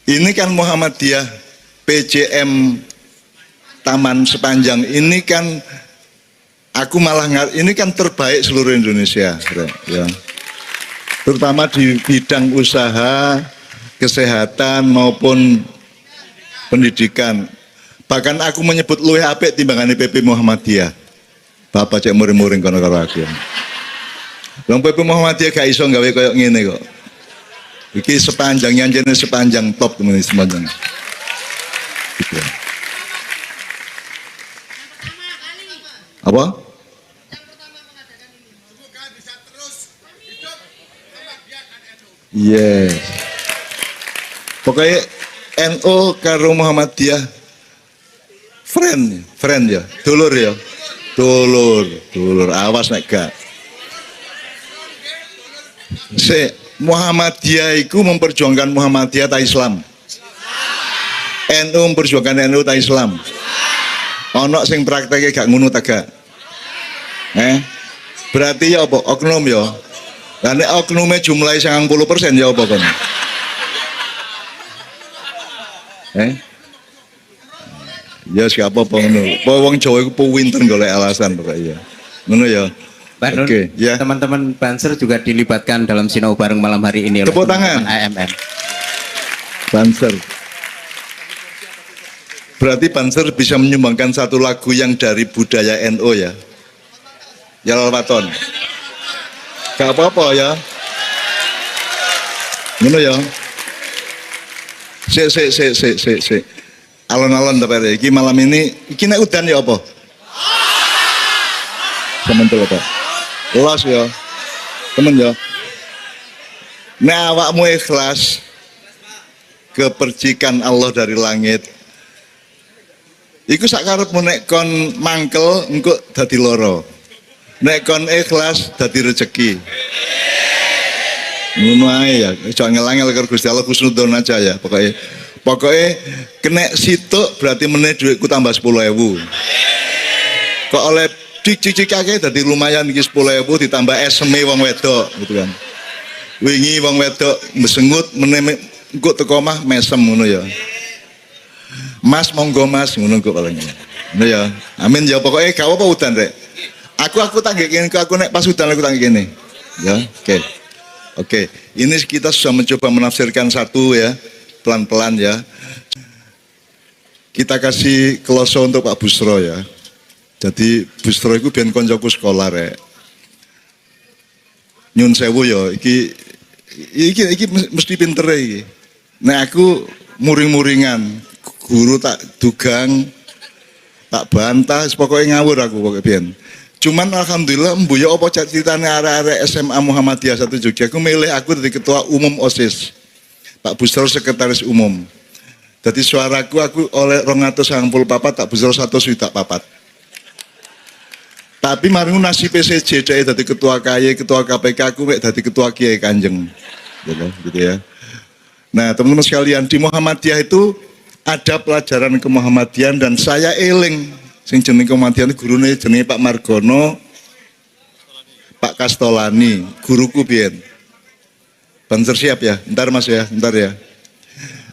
Ini kan Muhammadiyah PJM Taman Sepanjang ini kan aku malah ini kan terbaik seluruh Indonesia ya. Terutama di bidang usaha kesehatan maupun pendidikan. Bahkan aku menyebut luwih apik timbangane PP Muhammadiyah. Bapak cek muring-muring kono karo aku. Wong PP Muhammadiyah gak iso gawe koyo ngene kok. Iki sepanjangnya jane sepanjang top temen sepanjang. Gitu. Apa? Yes. Pokoknya NU karo Muhammadiyah friend ya, dulur ya. Dulur, awas nek gak. Muhammadiyah iku memperjuangkan Muhammadiyah ta Islam. NU memperjuangkan NU ta Islam. Ono sing prakteknya gak ngono ta gak? Berarti ya apa? Oknum ya. Lah nek oknume jumlahe 90% ya apa kon? Ya siapa apa ngono. Wong Jawa iku pinter golek alasan pokoknya. Ngono ya. Pak Nun, ya. Teman-teman Banser juga dilibatkan dalam sinau bareng malam hari ini. Tepuk tangan. AMN. Banser. Berarti Banser bisa menyumbangkan satu lagu yang dari budaya NU ya. Jalal Waton. Gak apa-apa ya. Ngono ya. Sik. Alon-alon tapi iki malam ini iki nek udan ya apa? Sementul apa? Los ya. Temen ya. Nek awakmu ikhlas kepercikan Allah dari langit. Iku sak karepmu nek kon mangkel engko dadi loro. Nek kon ikhlas dadi rezeki. Ngono ae ya, aja ngel-ngel karo Gusti Allah kusnudon aja ya pokoknya. Pokoknya kena situk berarti meneh duitku tambah 10.000. Kok oleh dicicikake dadi lumayan iki 10.000 ditambah eseme wong wedok gitu kan. Wingi wong wedok mesengut meneh engko teko omah mesem ngono ya. Mas monggo Mas ngono kok paling. Ngono ya. Amin ya pokoknya gak apa udan rek. Aku tak ngene aku nek pas udan aku tak ngene. Ya, oke. Oke, ini kita sudah mencoba menafsirkan satu ya, pelan-pelan ya. Kita kasih kloso untuk Pak Busro ya. Jadi Busro itu biar koncoku sekolah rek. Nyun sewu ya, iki mesti pinter iki. Nah aku muring-muringan, guru tak dugang, tak bantah, pokoknya ngawur aku pokoknya biar. Cuman alhamdulillah mbuya apa ceritane arek-arek SMA Muhammadiyah 1 Jogja aku milih aku dari ketua umum OSIS. Pak Busro sekretaris umum. Jadi suaraku aku oleh 294 Pak Busro 1 swidak papat. Tapi mari nasib PCJ dhek dadi ketua KY, ketua KPK aku mek dadi ketua Kiai Kanjeng. Gitu ya. Nah, teman-teman sekalian di Muhammadiyah itu ada pelajaran kemuhammadian dan saya eling sing jeneng Muhammadiyah gurune jenenge Pak Margono, Pak Kastolani, guruku biyen. Banser siap ya? Ntar Mas ya, ntar ya.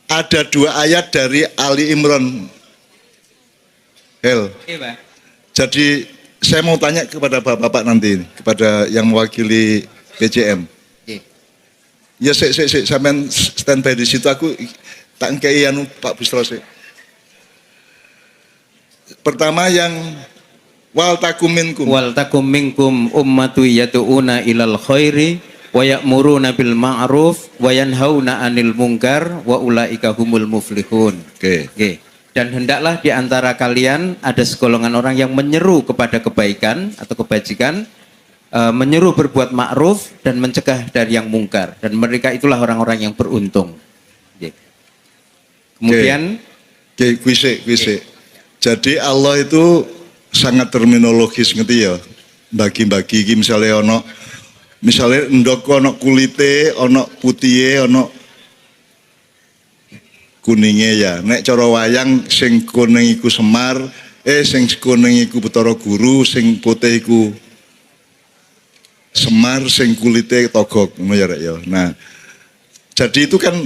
Ada 2 ayat dari Ali Imran. Iya, Jadi saya mau tanya kepada Bapak nanti ini, kepada yang mewakili PCM. Ya sampean standby di situ aku tak ngkei anu Pak Busro sih. Pertama yang wal takum minkum ummatu yatu'una ilal khairi wa ya'muruna bil ma'ruf wa yanhauna 'anil munkar wa ulaika humul muflihun. Oke. Dan hendaklah di antara kalian ada segolongan orang yang menyeru kepada kebaikan atau kebajikan, menyeru berbuat ma'ruf dan mencegah dari yang mungkar, dan mereka itulah orang-orang yang beruntung. Kemudian kuise. Jadi Allah itu sangat terminologis ngerti ya. Bagi-bagi iki misalnya ndok ono kulite, ono putihe, ono kuninge ya. Nek cara wayang sing kuning iku Semar, sing kuning iku Bathara Guru, sing putih iku Semar, sing kulite Togog ngono ya rek ya. Nah, jadi itu kan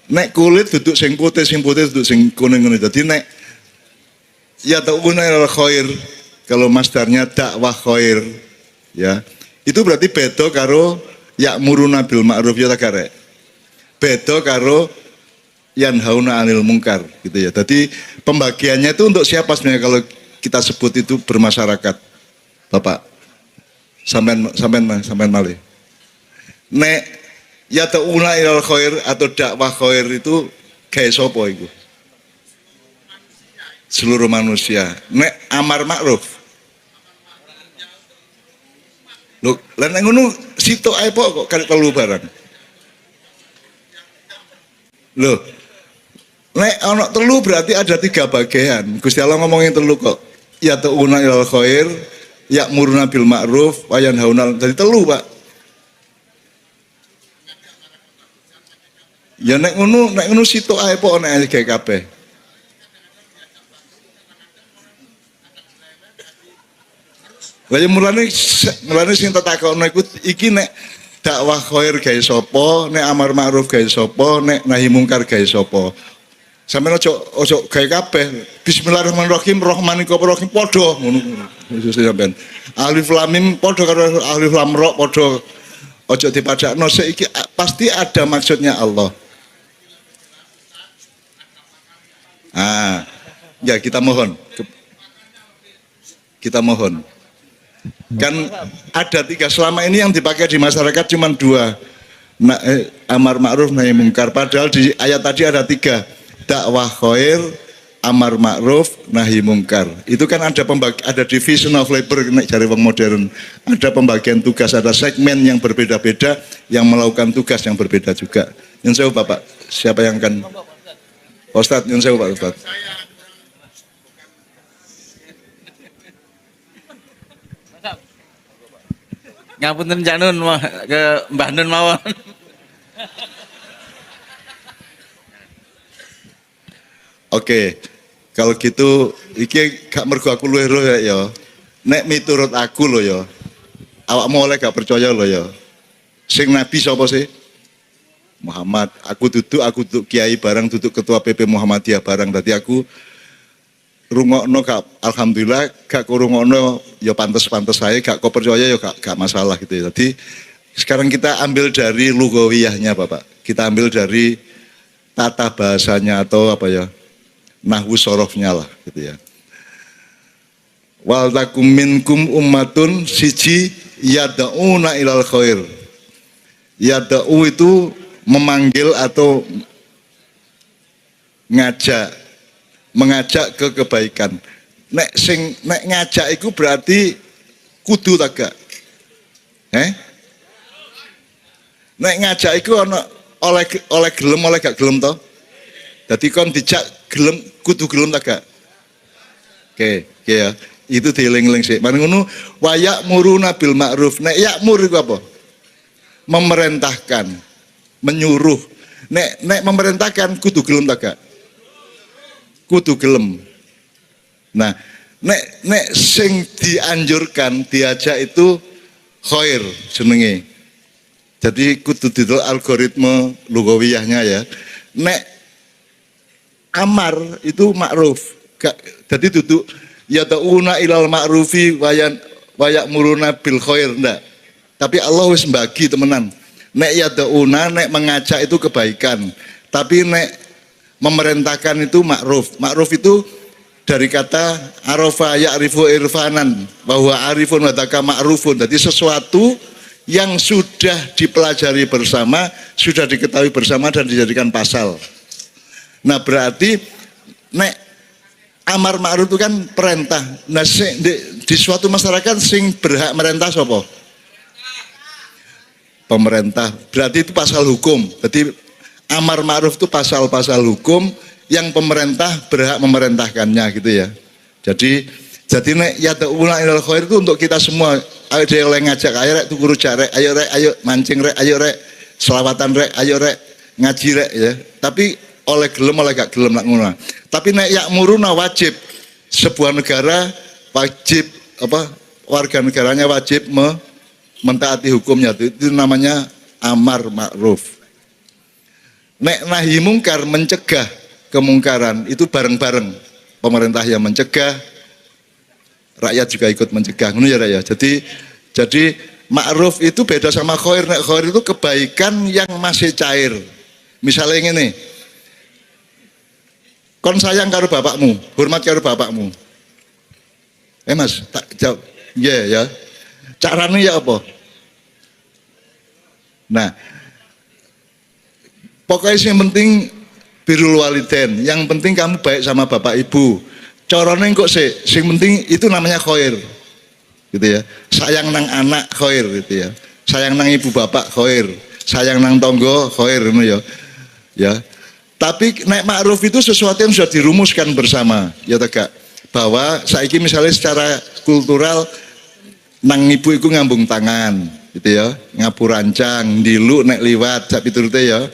nek kulit duduk sing putih duduk sing kuning ngono. Jadi nek ya ta'una ilal khair, kalau masdarnya dakwah khair ya, itu berarti beda karo ya'muruna bil ma'ruf ya tak arek. Beda karo yanhauna 'anil munkar gitu ya. Jadi pembagiannya itu untuk siapa sebenarnya kalau kita sebut itu bermasyarakat? Bapak. Sampean malih. Nek yad'una ilal khair atau dakwah khair itu gawe sapa iku? Seluruh manusia. Nek amar ma'ruf. Lho, lan ngono sitok ae kok kali telu barang. Loh, nek ana telu berarti ada 3 bagian. Gusti Allah ngomongin telu kok. Ya ta'una ilal khair, ya'muruna bil ma'ruf, wa yanhauna. Jadi telu, Pak. Ya nek ngono sitok ae kok nek gawe kabeh. Lah ya mulane sing tak takokno iku iki nek dakwah khair gawe sapa, nek amar ma'ruf gawe sapa, nek nahi mungkar gawe sapa. Sampeyan ojo gawe kabeh. Bismillahirrahmanirrahim, Rahmanirrahim padha ngono. Yesus sampeyan. Alif lam mim padha karo alif lam ra padha. Ojo dipadakno iki pasti ada maksudnya Allah. Ya kita mohon. Kita mohon. Kan ada 3 selama ini yang dipakai di masyarakat cuma 2. Amar ma'ruf nahi mungkar. Padahal di ayat tadi ada 3. Dakwah khair, amar ma'ruf nahi mungkar. Itu kan ada division of labor nek jare wong modern. Ada pembagian tugas, ada segmen yang berbeda-beda yang melakukan tugas yang berbeda juga. Nyun sewu Bapak, siapa yang akan Ustaz, nyun sewu Pak Ustaz. Ngapunten Cak Nun ke Mbah Nun mawon. Oke, kalau gitu iki gak mergo aku luwih roh ya. Nek miturut aku lho ya. Awakmu oleh gak percaya lho ya. Sing nabi sapa sih? Muhammad. Aku duduk kiai barang, duduk ketua PP Muhammadiyah barang. Dadi aku rungokno gak, alhamdulillah gak kurungokno ya pantes-pantes saya, gak kok percaya ya gak masalah gitu ya. Jadi sekarang kita ambil dari lugawiyahnya Bapak. Kita ambil dari tata bahasanya atau apa ya? Nahwu sorofnya lah gitu ya. Wal takum minkum ummatun siji yad'una ilal khair. Yad'u itu memanggil atau mengajak ke kebaikan. Nek ngajak itu berarti kudu ta gak? Nek ngajak itu ana oleh gelem oleh gak gelem to? Dadi kon dijak gelem kudu gelem ta gak? Oke ya. Itu dieling-eling sih. Mari ngono wayak muruna bil ma'ruf. Nek yakmur iku apa? Memerintahkan, menyuruh. Nek memerintahkan kudu gelem ta gak? Kudu gelem. Nah, nek sing dianjurkan diajak itu khair jenenge. Jadi kudu didol algoritma lugawiyahnya ya. Nek amar itu ma'ruf. Jadi duduk ya ta'una ilal ma'rufi wayak muruna bil khair ndak. Tapi Allah wis bagi temenan. Nek ya ta'una nek mengajak itu kebaikan. Tapi nek memerintahkan itu ma'ruf. Ma'ruf itu dari kata arafa ya'rifu irfanan bahwa arifun wadaka ma'rufun. Jadi sesuatu yang sudah dipelajari bersama, sudah diketahui bersama dan dijadikan pasal. Nah berarti nek amar ma'ruf itu kan perintah. Nah di suatu masyarakat sing berhak merintah sapa? Pemerintah. Berarti itu pasal hukum. Jadi amar ma'ruf itu pasal-pasal hukum yang pemerintah berhak memerintahkannya gitu ya. Jadi nek ya ta'una ilal khair itu untuk kita semua. Ayo dia oleh ngajak ayo rek tuku rujak rek, ayo mancing rek, ayo rek selawatan rek, ayo rek ngaji rek ya. Tapi oleh gelem oleh gak gelem nak ngono. Tapi nek yakmuruna wajib, sebuah negara wajib apa warga negaranya wajib mentaati hukumnya, itu namanya amar ma'ruf. Nek nahi mungkar mencegah kemungkaran itu bareng-bareng, pemerintah yang mencegah, rakyat juga ikut mencegah, ngono ya rakyat. Jadi ma'ruf itu beda sama khair. Nek khair itu kebaikan yang masih cair. Misalnya ini, kon sayang karo bapakmu, hormat karo bapakmu. Mas, tak jawab. Ya. Caranya ya apa? Nah, pokoknya yang penting birrul walidain, yang penting kamu baik sama bapak ibu. Caranya kok sing penting itu namanya khair. Gitu ya. Sayang nang anak khair gitu ya. Sayang nang ibu bapak khair. Sayang nang tonggo khair ngono ya. Ya. Tapi nek ma'ruf itu sesuatu yang sudah dirumuskan bersama, ya tegak. Bahwa saiki misalnya secara kultural nang ibu iku ngambung tangan, gitu ya, ngapur rancang, dilu nek liwat, sak piturute ya,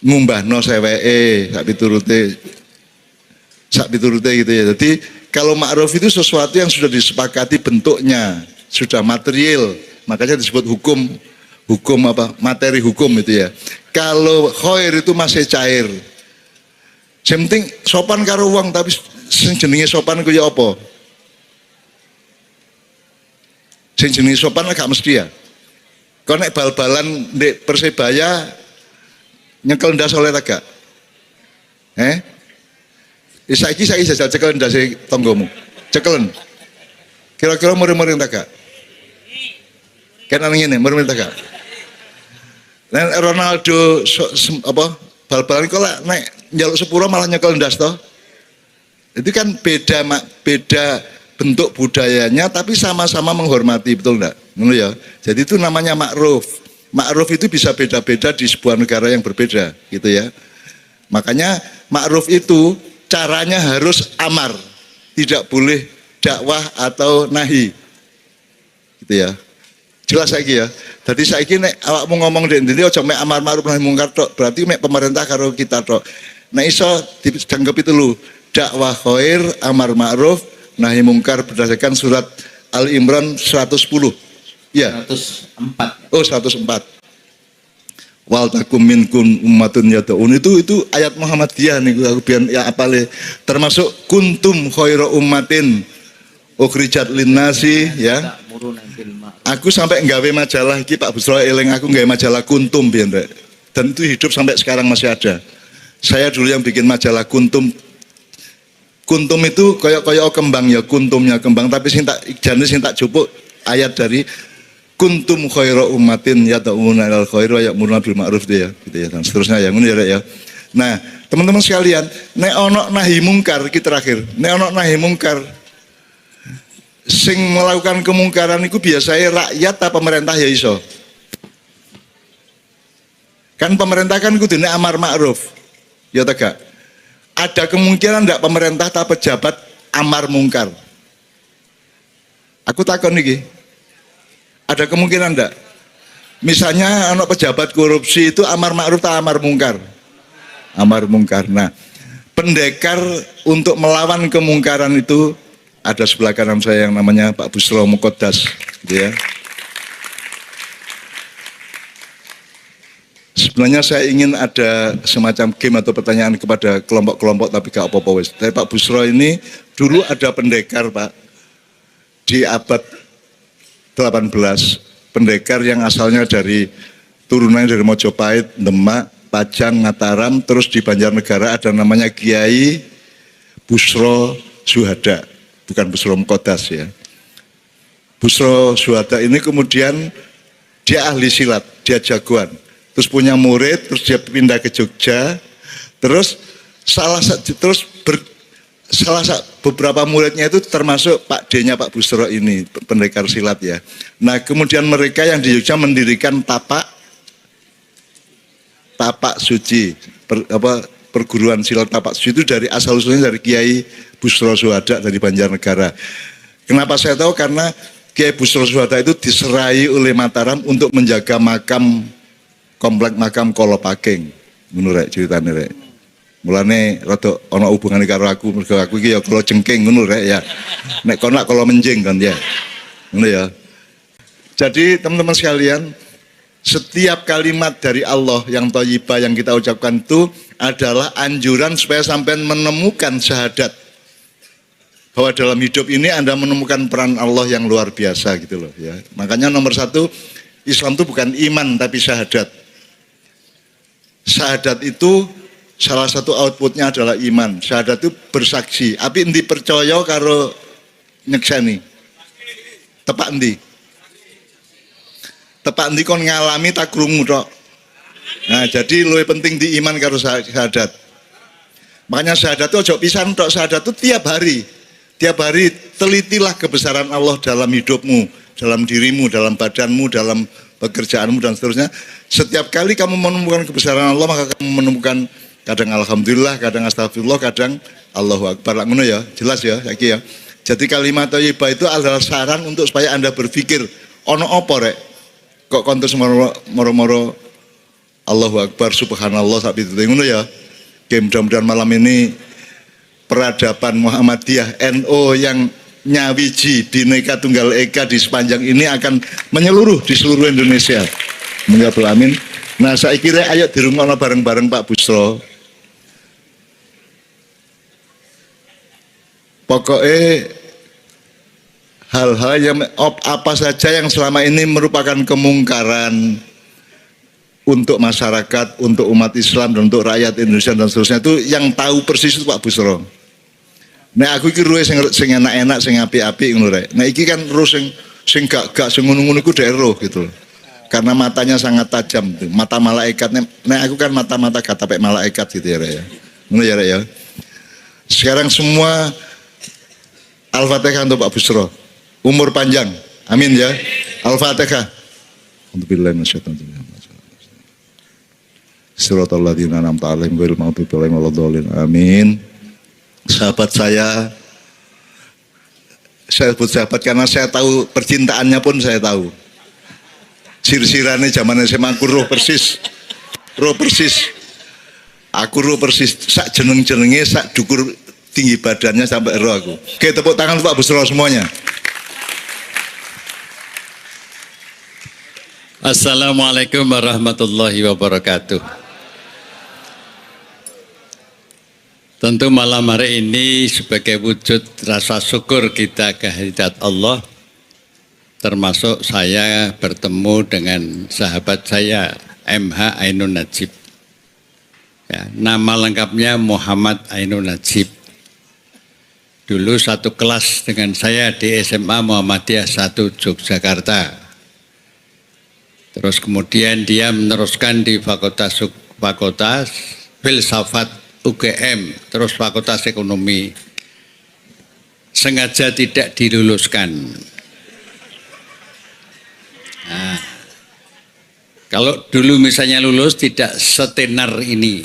ngumbahno seweke, sak piturute gitu ya. Jadi kalau ma'ruf itu sesuatu yang sudah disepakati bentuknya, sudah material, makanya disebut hukum apa, materi hukum itu ya. Kalau khair itu masih cair. Yang penting sopan karo wong, tapi sing jenenge sopan ku ya apa? Sing jenenge sopan gak mesti ya. Kau nek bal-balan di Persebaya nyekel ndas oleh gak? Saiki jajal cekel ndas tonggomu. Cekelen. Kira-kira murid-murid tak gak? Kan ngene, murid tak gak? Nek Ronaldo apa bal-balan kok nek njaluk sepuro malah nyekel ndas toh. Itu kan beda bentuk budayanya tapi sama-sama menghormati, betul enggak? Ngono ya. Jadi itu namanya ma'ruf. Ma'ruf itu bisa beda-beda di sebuah negara yang berbeda, gitu ya. Makanya ma'ruf itu caranya harus amar. Tidak boleh dakwah atau nahi. Gitu ya. Jelas saiki ya. Jadi saiki nek awakmu ngomong ndek ndi aja mek amar ma'ruf nahi mungkar tok, berarti mek pemerintah karo kita tok. Nek iso ditanggapi telu, dakwah khair, amar ma'ruf, nahi mungkar berdasarkan surat Al-Imran 110. Ya. 104. Oh, 104. Wal takum minkum ummatun yad'un, itu ayat Muhammadiyah nih aku biar ya apale, termasuk kuntum khairu ummatin ukhrijat linnasi ya. Aku sampai nggawe majalah iki Pak Busro eling aku nggawe majalah kuntum biyen Rek. Dan itu hidup sampai sekarang masih ada. Saya dulu yang bikin majalah kuntum. Kuntum itu kayak kembang ya, kuntumnya kembang, tapi sing tak jenis sing tak jupuk ayat dari kuntum khairu ummatin yad'una ilal khair wa ya'muruna bil ma'ruf ya, gitu ya, dan seterusnya ya, ngono ya Rek ya. Nah, teman-teman sekalian, nek ono nahi mungkar iki terakhir. Nek ono nahi mungkar sing melakukan kemungkaran itu biasanya rakyat atau pemerintah ya iso. Kan pemerintah kan kudune amar ma'ruf. Ya tegak. Ada kemungkinan enggak pemerintah atau pejabat amar mungkar? Aku takon iki. Ada kemungkinan enggak? Misalnya anak pejabat korupsi itu amar ma'ruf atau amar mungkar? Amar mungkar. Nah, pendekar untuk melawan kemungkaran itu ada sebelah kanan saya yang namanya Pak Busro Muqaddas, gitu ya. Sebenarnya saya ingin ada semacam game atau pertanyaan kepada kelompok-kelompok, tapi gak apa-apa wes. Tapi Pak Busro ini dulu ada pendekar Pak di abad 18, pendekar yang asalnya dari turunannya dari Mojopahit, Demak, Pajang, Mataram, terus di Banjarnegara ada namanya Kiai Busro Suhada, bukan Busro Muqaddas ya. Busro Suhada ini kemudian dia ahli silat, dia jagoan. Terus punya murid, terus dia pindah ke Jogja, terus beberapa muridnya itu termasuk Pak D-nya Pak Busro ini, pendekar silat ya. Nah kemudian mereka yang di Jogja mendirikan tapak suci, perguruan silat tapak suci itu dari asal usulnya dari Kiai Busro Suhada dari Banjarnegara. Kenapa saya tahu? Karena Kiai Busro Suhada itu diserai oleh Mataram untuk menjaga komplek makam Kolopaking, ngono Rek ceritane Rek. Mulane rada ana hubungane karo aku, mergo aku iki ya kala jengking ngono Rek ya. Nek kon lak kala menjing kan ya. Ngono ya. Jadi teman-teman sekalian, setiap kalimat dari Allah yang thayyibah yang kita ucapkan itu adalah anjuran supaya sampai menemukan syahadat. Bahwa dalam hidup ini Anda menemukan peran Allah yang luar biasa gitu loh ya. Makanya nomor satu, Islam itu bukan iman tapi syahadat. Syahadat itu salah satu outputnya adalah iman. Syahadat itu bersaksi. Tapi endi percaya karo nyekseni. Tepak endi? Tepak endi kon ngalami tak krungu tok. Nah, jadi luwih penting di iman karo syahadat. Makanya syahadat itu ojo pisan tok, syahadat itu tiap hari. Tiap hari telitilah kebesaran Allah dalam hidupmu, dalam dirimu, dalam badanmu, dalam pekerjaanmu dan seterusnya. Setiap kali kamu menemukan kebesaran Allah, maka kamu menemukan kadang alhamdulillah, kadang astagfirullah, kadang Allahu Akbar. Ngono ya, jelas ya, saiki ya. Jadi kalimat thayyibah itu adalah saran untuk supaya Anda berpikir, ono apa rek? Kok kontes moro-moro Allahu Akbar, subhanallah sak pitu ngono ya. Oke, mudah-mudahan malam ini peradaban Muhammadiyah NU yang nyawiji Bhinneka Tunggal Ika di sepanjang ini akan menyeluruh di seluruh Indonesia. Amin. Nah, saya kira ayo dirungokno bareng-bareng Pak Busro. Pokoknya hal-hal yang apa saja yang selama ini merupakan kemungkaran untuk masyarakat, untuk umat Islam dan untuk rakyat Indonesia dan seterusnya, itu yang tahu persis itu Pak Busro. Nah, aku iki ruwe sing enak-enak, sing apik-apik ngono rek. Nah, iki kan terus sing gak sing ngono-ngono iku roh gitu. Karena matanya sangat tajam tuh. Mata malaikatnya. Nah, aku kan mata-mata gak tapek malaikat gitu ya rek ya. Ngono ya rek ya. Sekarang semua Al-Fatihah untuk Pak Busro. Umur panjang. Amin ya. Al-Fatihah. Alhamdulillah minasyaitonir rajim. Siratal ladzina an'amta 'alaihim ghairil maghdubi 'alaihim waladdallin. Amin. Sahabat saya sebut sahabat karena saya tahu percintaannya pun saya tahu. Sir-sirane zaman SMA aku roh persis. Aku roh persis sak jeneng-jenenge, sak dukur tinggi badannya sampai roh aku. Oke, tepuk tangan Pak Busro semuanya. Assalamualaikum warahmatullahi wabarakatuh. Tentu malam hari ini sebagai wujud rasa syukur kita kehadirat Allah, termasuk saya bertemu dengan sahabat saya MH Ainun Najib. Ya, nama lengkapnya Muhammad Ainun Najib. Dulu satu kelas dengan saya di SMA Muhammadiyah 1 Yogyakarta. Terus kemudian dia meneruskan di Fakultas Filsafat UGM, terus Fakultas Ekonomi. Sengaja tidak diluluskan. Nah, kalau dulu misalnya lulus tidak setenar ini,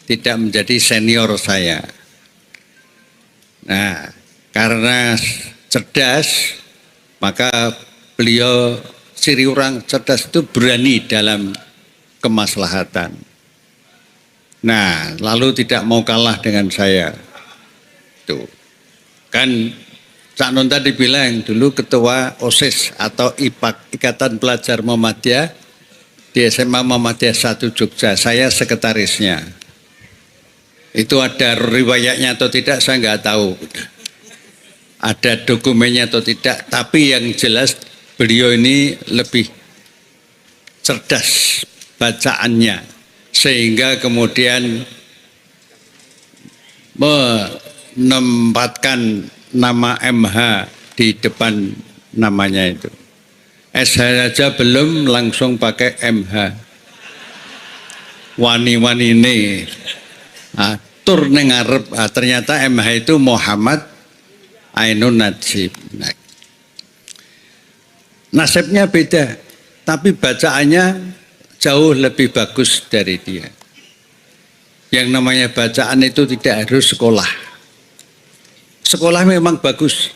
tidak menjadi senior saya. Nah, karena cerdas, maka beliau ciri orang cerdas itu berani dalam kemaslahatan. Nah, lalu tidak mau kalah dengan saya. Tuh. Kan Cak Nun tadi bilang dulu ketua OSIS atau IPAK, Ikatan Pelajar Muhammadiyah di SMA Muhammadiyah 1 Jogja. Saya sekretarisnya. Itu ada riwayatnya atau tidak saya nggak tahu. Ada dokumennya atau tidak, tapi yang jelas beliau ini lebih cerdas bacaannya. Sehingga kemudian menempatkan nama MH di depan namanya itu. SH saja belum langsung pakai MH. Wani-wani ini. Tur ning ngarep, ternyata MH itu Muhammad Ainun Najib. Nah, nasibnya beda, tapi bacaannya jauh lebih bagus dari dia. Yang namanya bacaan itu tidak harus sekolah. Sekolah memang bagus,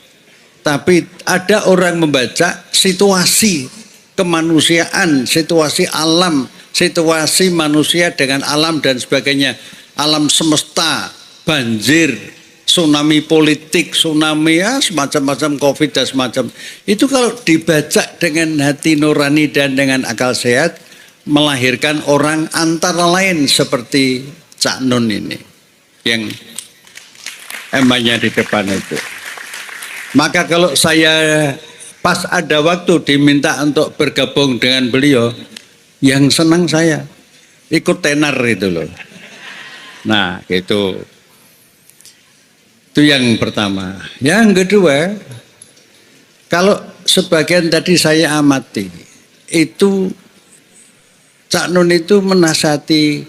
tapi ada orang membaca situasi kemanusiaan, situasi alam, situasi manusia dengan alam dan sebagainya. Alam semesta, banjir, tsunami politik, tsunami ya semacam-macam COVID dan semacam. Itu kalau dibaca dengan hati nurani dan dengan akal sehat, melahirkan orang antara lain seperti Cak Nun ini yang emangnya di depan itu. Maka kalau saya pas ada waktu diminta untuk bergabung dengan beliau, yang senang saya ikut tenar itu loh. Nah, gitu. Itu yang pertama. Yang kedua, kalau sebagian tadi saya amati, itu Cak Nun itu menasihati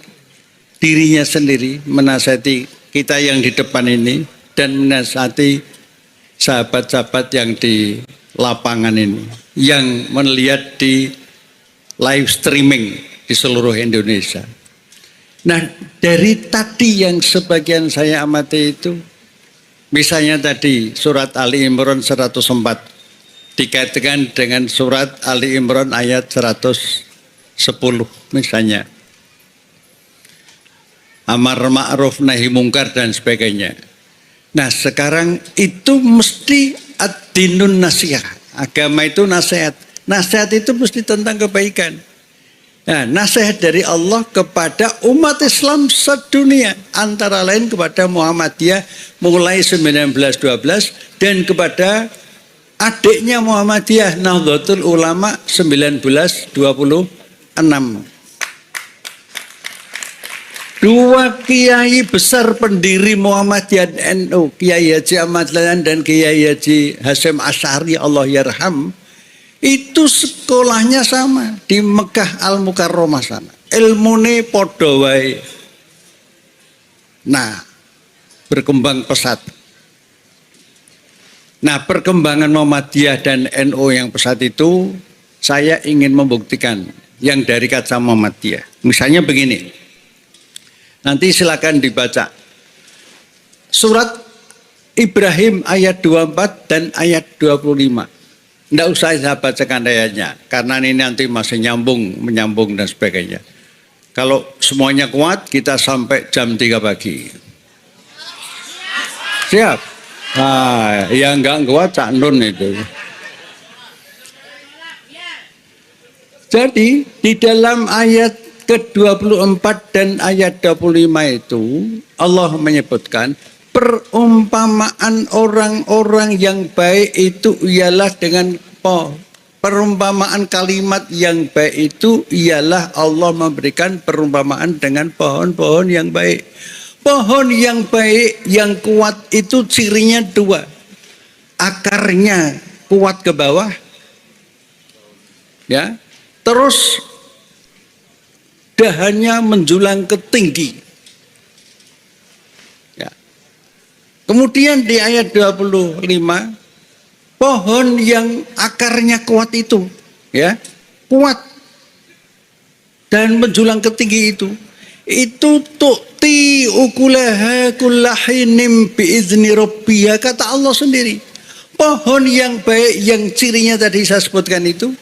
dirinya sendiri, menasihati kita yang di depan ini, dan menasihati sahabat-sahabat yang di lapangan ini, yang melihat di live streaming di seluruh Indonesia. Nah, dari tadi yang sebagian saya amati itu, misalnya tadi surat Ali Imran 104 dikaitkan dengan surat Ali Imran ayat 110 misalnya. Amar ma'ruf nahi mungkar dan sebagainya. Nah, sekarang itu mesti ad-dinun nasihat. Agama itu nasihat. Nasihat itu mesti tentang kebaikan. Nah, nasihat dari Allah kepada umat Islam sedunia, antara lain kepada Muhammadiyah mulai 1912 dan kepada adiknya Muhammadiyah Nahdlatul Ulama 1926. Dua kiai besar pendiri Muhammadiyah NU, Kiai Haji Ahmad Dahlan dan Kiai Haji Hasyim Asy'ari Allah yarham, itu sekolahnya sama di Mekah Al Mukarramah sana. Ilmune padha wae. Nah, berkembang pesat. Nah, perkembangan Muhammadiyah dan NU yang pesat itu saya ingin membuktikan yang dari kaca Muhammadiyah. Misalnya begini. Nanti silakan dibaca. Surat Ibrahim ayat 24 dan ayat 25. Tidak usah saya bacakan ayatnya, karena ini nanti masih menyambung dan sebagainya. Kalau semuanya kuat, kita sampai jam 3 pagi. Siap? Nah, yang enggak kuat Cak Nun itu. Jadi, di dalam ayat ke-24 dan ayat 25 itu, Allah menyebutkan, perumpamaan orang-orang yang baik itu ialah dengan perumpamaan kalimat yang baik itu ialah Allah memberikan perumpamaan dengan pohon-pohon yang baik. Pohon yang baik yang kuat itu cirinya dua. Akarnya kuat ke bawah. Ya. Terus dahannya menjulang ke tinggi. Kemudian di ayat 25, pohon yang akarnya kuat itu, ya, kuat dan menjulang ke tinggi itu tu'ti ukulaha kullahinim biizni rabbiha, kata Allah sendiri. Pohon yang baik yang cirinya tadi saya sebutkan itu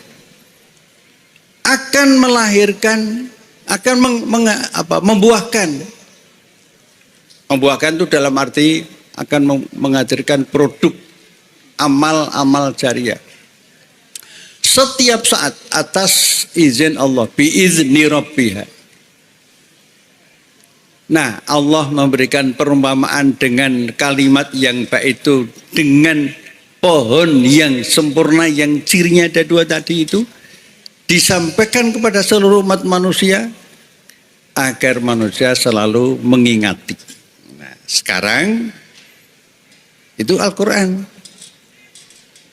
akan melahirkan, akan membuahkan. Membuahkan itu dalam arti akan menghadirkan produk amal-amal jariah. Setiap saat atas izin Allah, biizni rabbiha. Nah, Allah memberikan perumpamaan dengan kalimat yang baik itu, dengan pohon yang sempurna yang cirinya ada dua tadi itu, disampaikan kepada seluruh umat manusia agar manusia selalu mengingati. Nah, sekarang itu Al-Quran.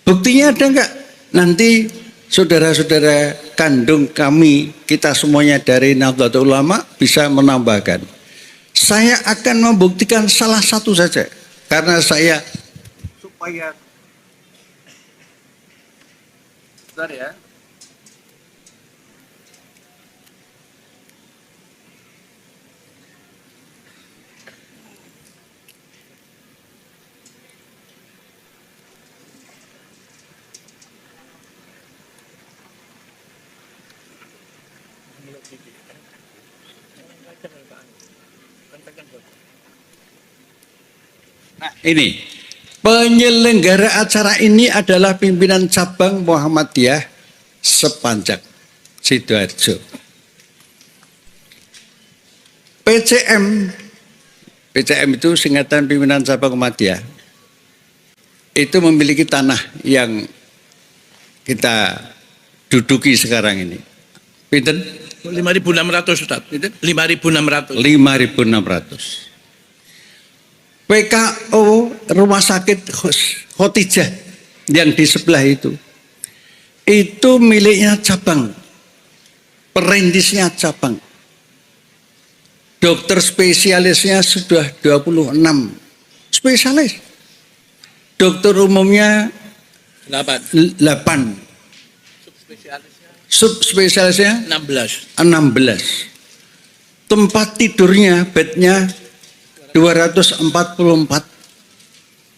Buktinya ada enggak? Nanti saudara-saudara kandung kami, kita semuanya dari Nahdlatul Ulama bisa menambahkan. Saya akan membuktikan salah satu saja. Karena saya supaya bentar ya. Nah, ini penyelenggara acara ini adalah pimpinan cabang Muhammadiyah sepanjang Sidoarjo. PCM itu singkatan pimpinan cabang Muhammadiyah. Itu memiliki tanah yang kita duduki sekarang ini. Pinten? 5.600 Ustaz. 5.600. 5.600. PKO Rumah Sakit Khotijah yang di sebelah itu miliknya cabang, perintisnya cabang. Dokter spesialisnya sudah 26 spesialis. Dokter umumnya 8. Subspesialisnya 16. Tempat tidurnya, bednya 244.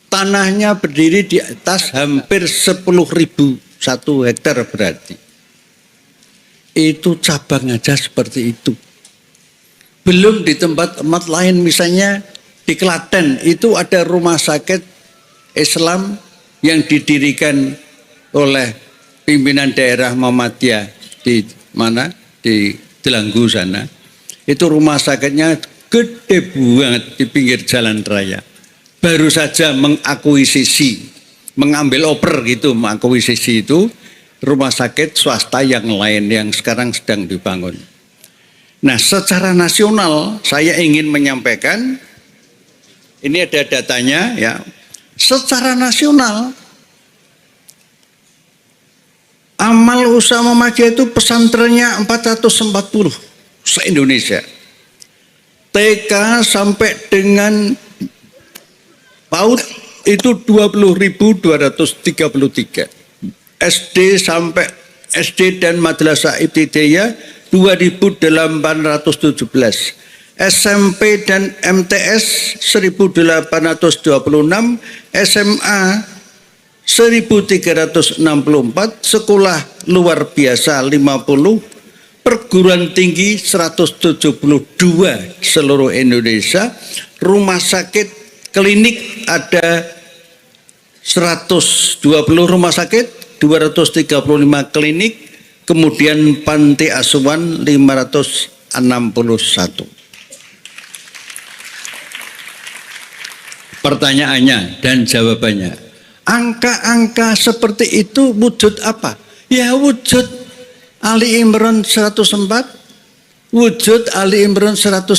Tanahnya berdiri di atas hampir 10.000, 1 hektar berarti. Itu cabang aja seperti itu. Belum di tempat-tempat lain, misalnya di Klaten itu ada rumah sakit Islam yang didirikan oleh pimpinan daerah Muhammadiyah di mana? Di Delanggu sana. Itu rumah sakitnya gede banget di pinggir jalan raya. Baru saja mengakuisisi, mengambil oper gitu, mengakuisisi itu rumah sakit swasta yang lain yang sekarang sedang dibangun. Nah, secara nasional saya ingin menyampaikan, ini ada datanya ya. Secara nasional amal usaha Muhammadiyah itu pesantrennya 440 se-Indonesia. TK sampai dengan PAUD itu 20.233. SD sampai SD dan Madrasah Ibtidaiyah 2.817. SMP dan MTS 1.826, SMA 1.364, sekolah luar biasa 50, perguruan tinggi 172 seluruh Indonesia, rumah sakit klinik ada 120 rumah sakit, 235 klinik, kemudian panti asuhan 561. Pertanyaannya dan jawabannya, angka-angka seperti itu wujud apa? Ya wujud Ali Imran 104, wujud Ali Imran 110,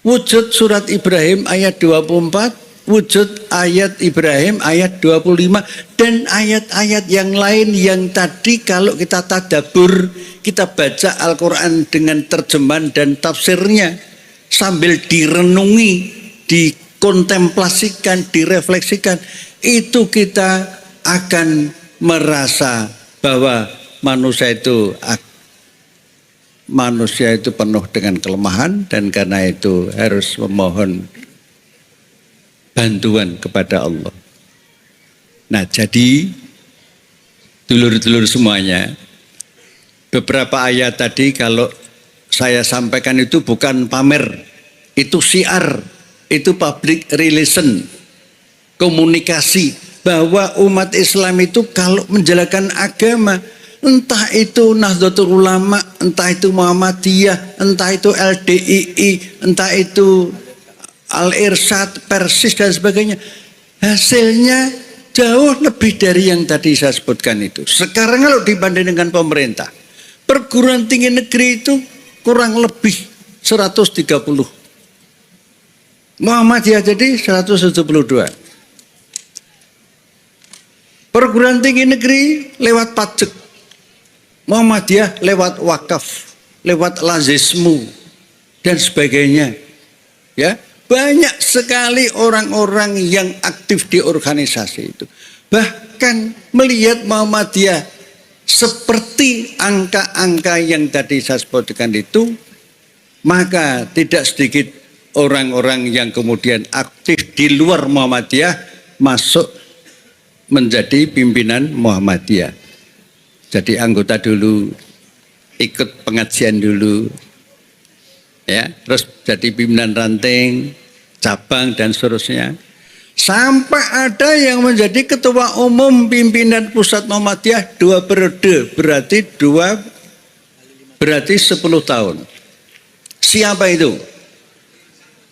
wujud surat Ibrahim ayat 24, wujud ayat Ibrahim ayat 25, dan ayat-ayat yang lain yang tadi kalau kita tadabbur, kita baca Al-Quran dengan terjemahan dan tafsirnya sambil direnungi, dikontemplasikan, direfleksikan, itu kita akan merasa bahwa manusia itu penuh dengan kelemahan, dan karena itu harus memohon bantuan kepada Allah. Nah, jadi dulur-dulur semuanya, beberapa ayat tadi kalau saya sampaikan itu bukan pamer, itu syiar, itu public relation, komunikasi bahwa umat Islam itu kalau menjalankan agama, entah itu Nahdlatul Ulama, entah itu Muhammadiyah, entah itu LDII, entah itu Al-Irsyad, Persis dan sebagainya, hasilnya jauh lebih dari yang tadi saya sebutkan itu. Sekarang kalau dibanding dengan pemerintah, perguruan tinggi negeri itu kurang lebih 130. Muhammadiyah jadi 172. Perguruan tinggi negeri lewat pajak, Muhammadiyah lewat wakaf, lewat lazismu dan sebagainya. Ya, banyak sekali orang-orang yang aktif di organisasi itu. Bahkan melihat Muhammadiyah seperti angka-angka yang tadi saya sebutkan itu, maka tidak sedikit orang-orang yang kemudian aktif di luar Muhammadiyah masuk menjadi pimpinan Muhammadiyah. Jadi anggota dulu, ikut pengajian dulu, ya, terus jadi pimpinan ranting, cabang dan seterusnya. Sampai ada yang menjadi ketua umum pimpinan pusat Muhammadiyah 2 periode, berarti 10 tahun. Siapa itu?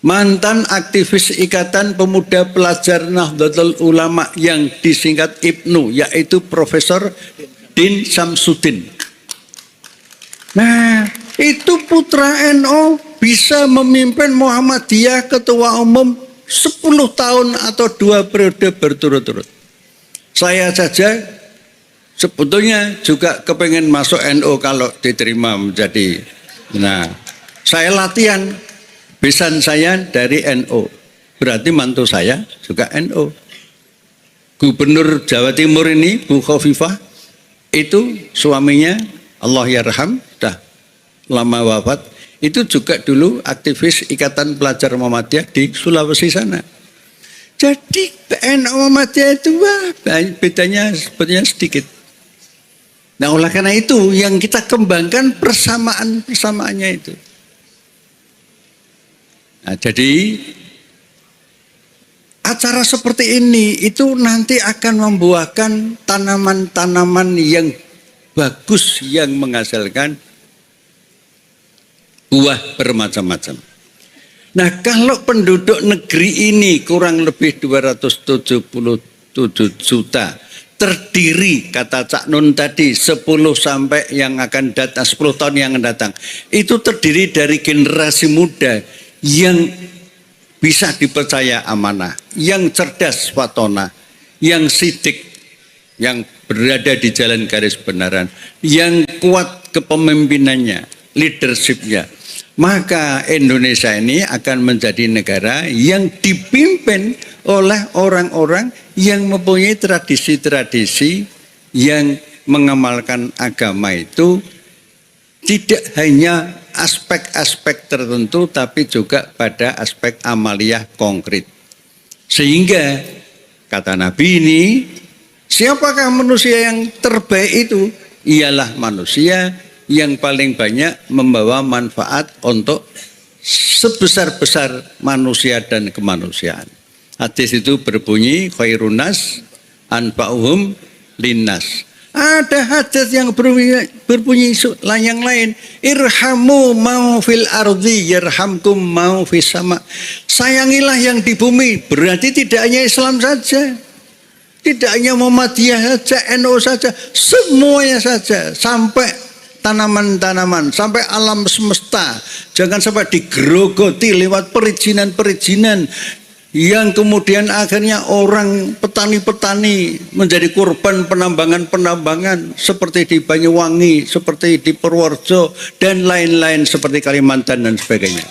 Mantan aktivis Ikatan Pemuda Pelajar Nahdlatul Ulama yang disingkat IPNU, yaitu Profesor Din Samsudin. Nah, itu putra NU bisa memimpin Muhammadiyah ketua umum 10 tahun atau 2 periode berturut-turut. Saya saja sebetulnya juga kepengen masuk NU kalau diterima menjadi. Nah, saya latihan, besan saya dari NU. Berarti mantu saya juga NU. Gubernur Jawa Timur ini, Bu Khofifah, itu suaminya Allah yarham, dah lama wafat, itu juga dulu aktivis Ikatan Pelajar Muhammadiyah di Sulawesi sana. Jadi NU Muhammadiyah itu bedanya sebetulnya sedikit. Nah, oleh karena itu yang kita kembangkan persamaannya itu. Nah, jadi acara seperti ini itu nanti akan membuahkan tanaman-tanaman yang bagus yang menghasilkan buah bermacam-macam. Nah, kalau penduduk negeri ini kurang lebih 277 juta, terdiri kata Cak Nun tadi 10 sampai yang akan datang 10 tahun yang akan datang, itu terdiri dari generasi muda yang bisa dipercaya amanah, yang cerdas fatona, yang sidik, yang berada di jalan garis kebenaran, yang kuat kepemimpinannya, leadershipnya. Maka Indonesia ini akan menjadi negara yang dipimpin oleh orang-orang yang mempunyai tradisi-tradisi yang mengamalkan agama itu tidak hanya aspek-aspek tertentu tapi juga pada aspek amaliyah konkret. Sehingga kata Nabi ini, siapakah manusia yang terbaik itu? Ialah manusia yang paling banyak membawa manfaat untuk sebesar-besar manusia dan kemanusiaan. Hadis itu berbunyi khairunas anfa'uhum linnas. Ada hadis yang berbunyi yang lain, irhamu mau fil ardi yarhamkum mau fis sama. Sayangilah yang di bumi, berarti tidak hanya Islam saja, tidak hanya Muhammadiyah saja, NU saja, semuanya saja, sampai tanaman-tanaman, sampai alam semesta. Jangan sampai digerogoti lewat perizinan-perizinan yang kemudian akhirnya orang petani-petani menjadi korban penambangan-penambangan seperti di Banyuwangi, seperti di Purworejo, dan lain-lain seperti Kalimantan dan sebagainya.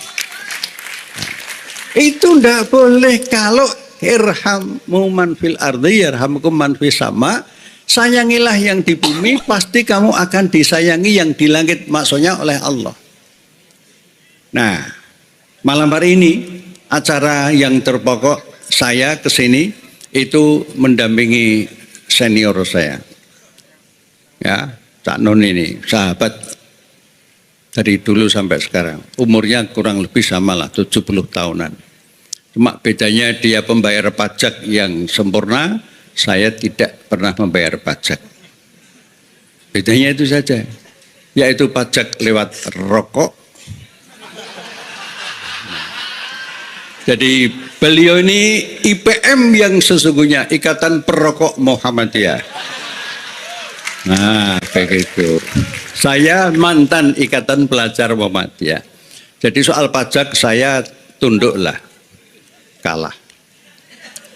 Itu tidak boleh. Kalau irhamu man fil ardi yarhamkum man fis sama, sayangilah yang di bumi, pasti kamu akan disayangi yang di langit, maksudnya oleh Allah. Nah, malam hari ini acara yang terpokok saya kesini itu mendampingi senior saya, ya, Cak Nun ini sahabat dari dulu sampai sekarang, umurnya kurang lebih sama lah 70 tahunan. Cuma bedanya dia pembayar pajak yang sempurna, saya tidak pernah membayar pajak. Bedanya itu saja, yaitu pajak lewat rokok. Jadi beliau ini IPM yang sesungguhnya, Ikatan Perokok Muhammadiyah. Nah, begitu. Saya mantan Ikatan Pelajar Muhammadiyah. Jadi soal pajak saya tunduklah, kalah.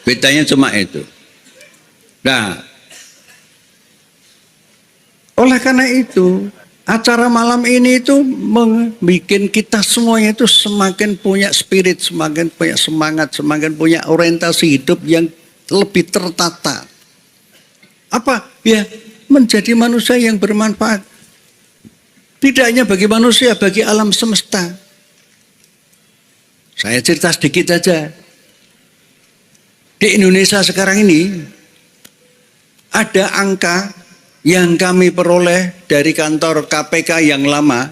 Bedanya cuma itu. Nah, oleh karena itu, acara malam ini itu membuat kita semuanya itu semakin punya spirit, semakin punya semangat, semakin punya orientasi hidup yang lebih tertata. Apa? Ya, menjadi manusia yang bermanfaat. Tidak hanya bagi manusia, bagi alam semesta. Saya cerita sedikit saja. Di Indonesia sekarang ini ada angka yang kami peroleh dari kantor KPK yang lama,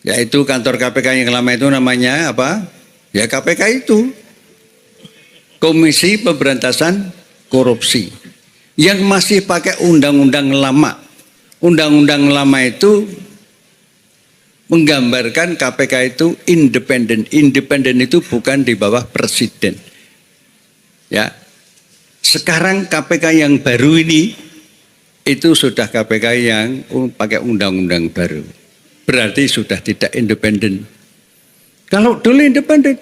yaitu kantor KPK yang lama itu namanya apa? Ya KPK itu, Komisi Pemberantasan Korupsi, yang masih pakai undang-undang lama. Undang-undang lama itu menggambarkan KPK itu independen. Independen itu bukan di bawah presiden. Ya. Sekarang KPK yang baru ini itu sudah KPK yang pakai undang-undang baru. Berarti sudah tidak independen. Kalau dulu independen,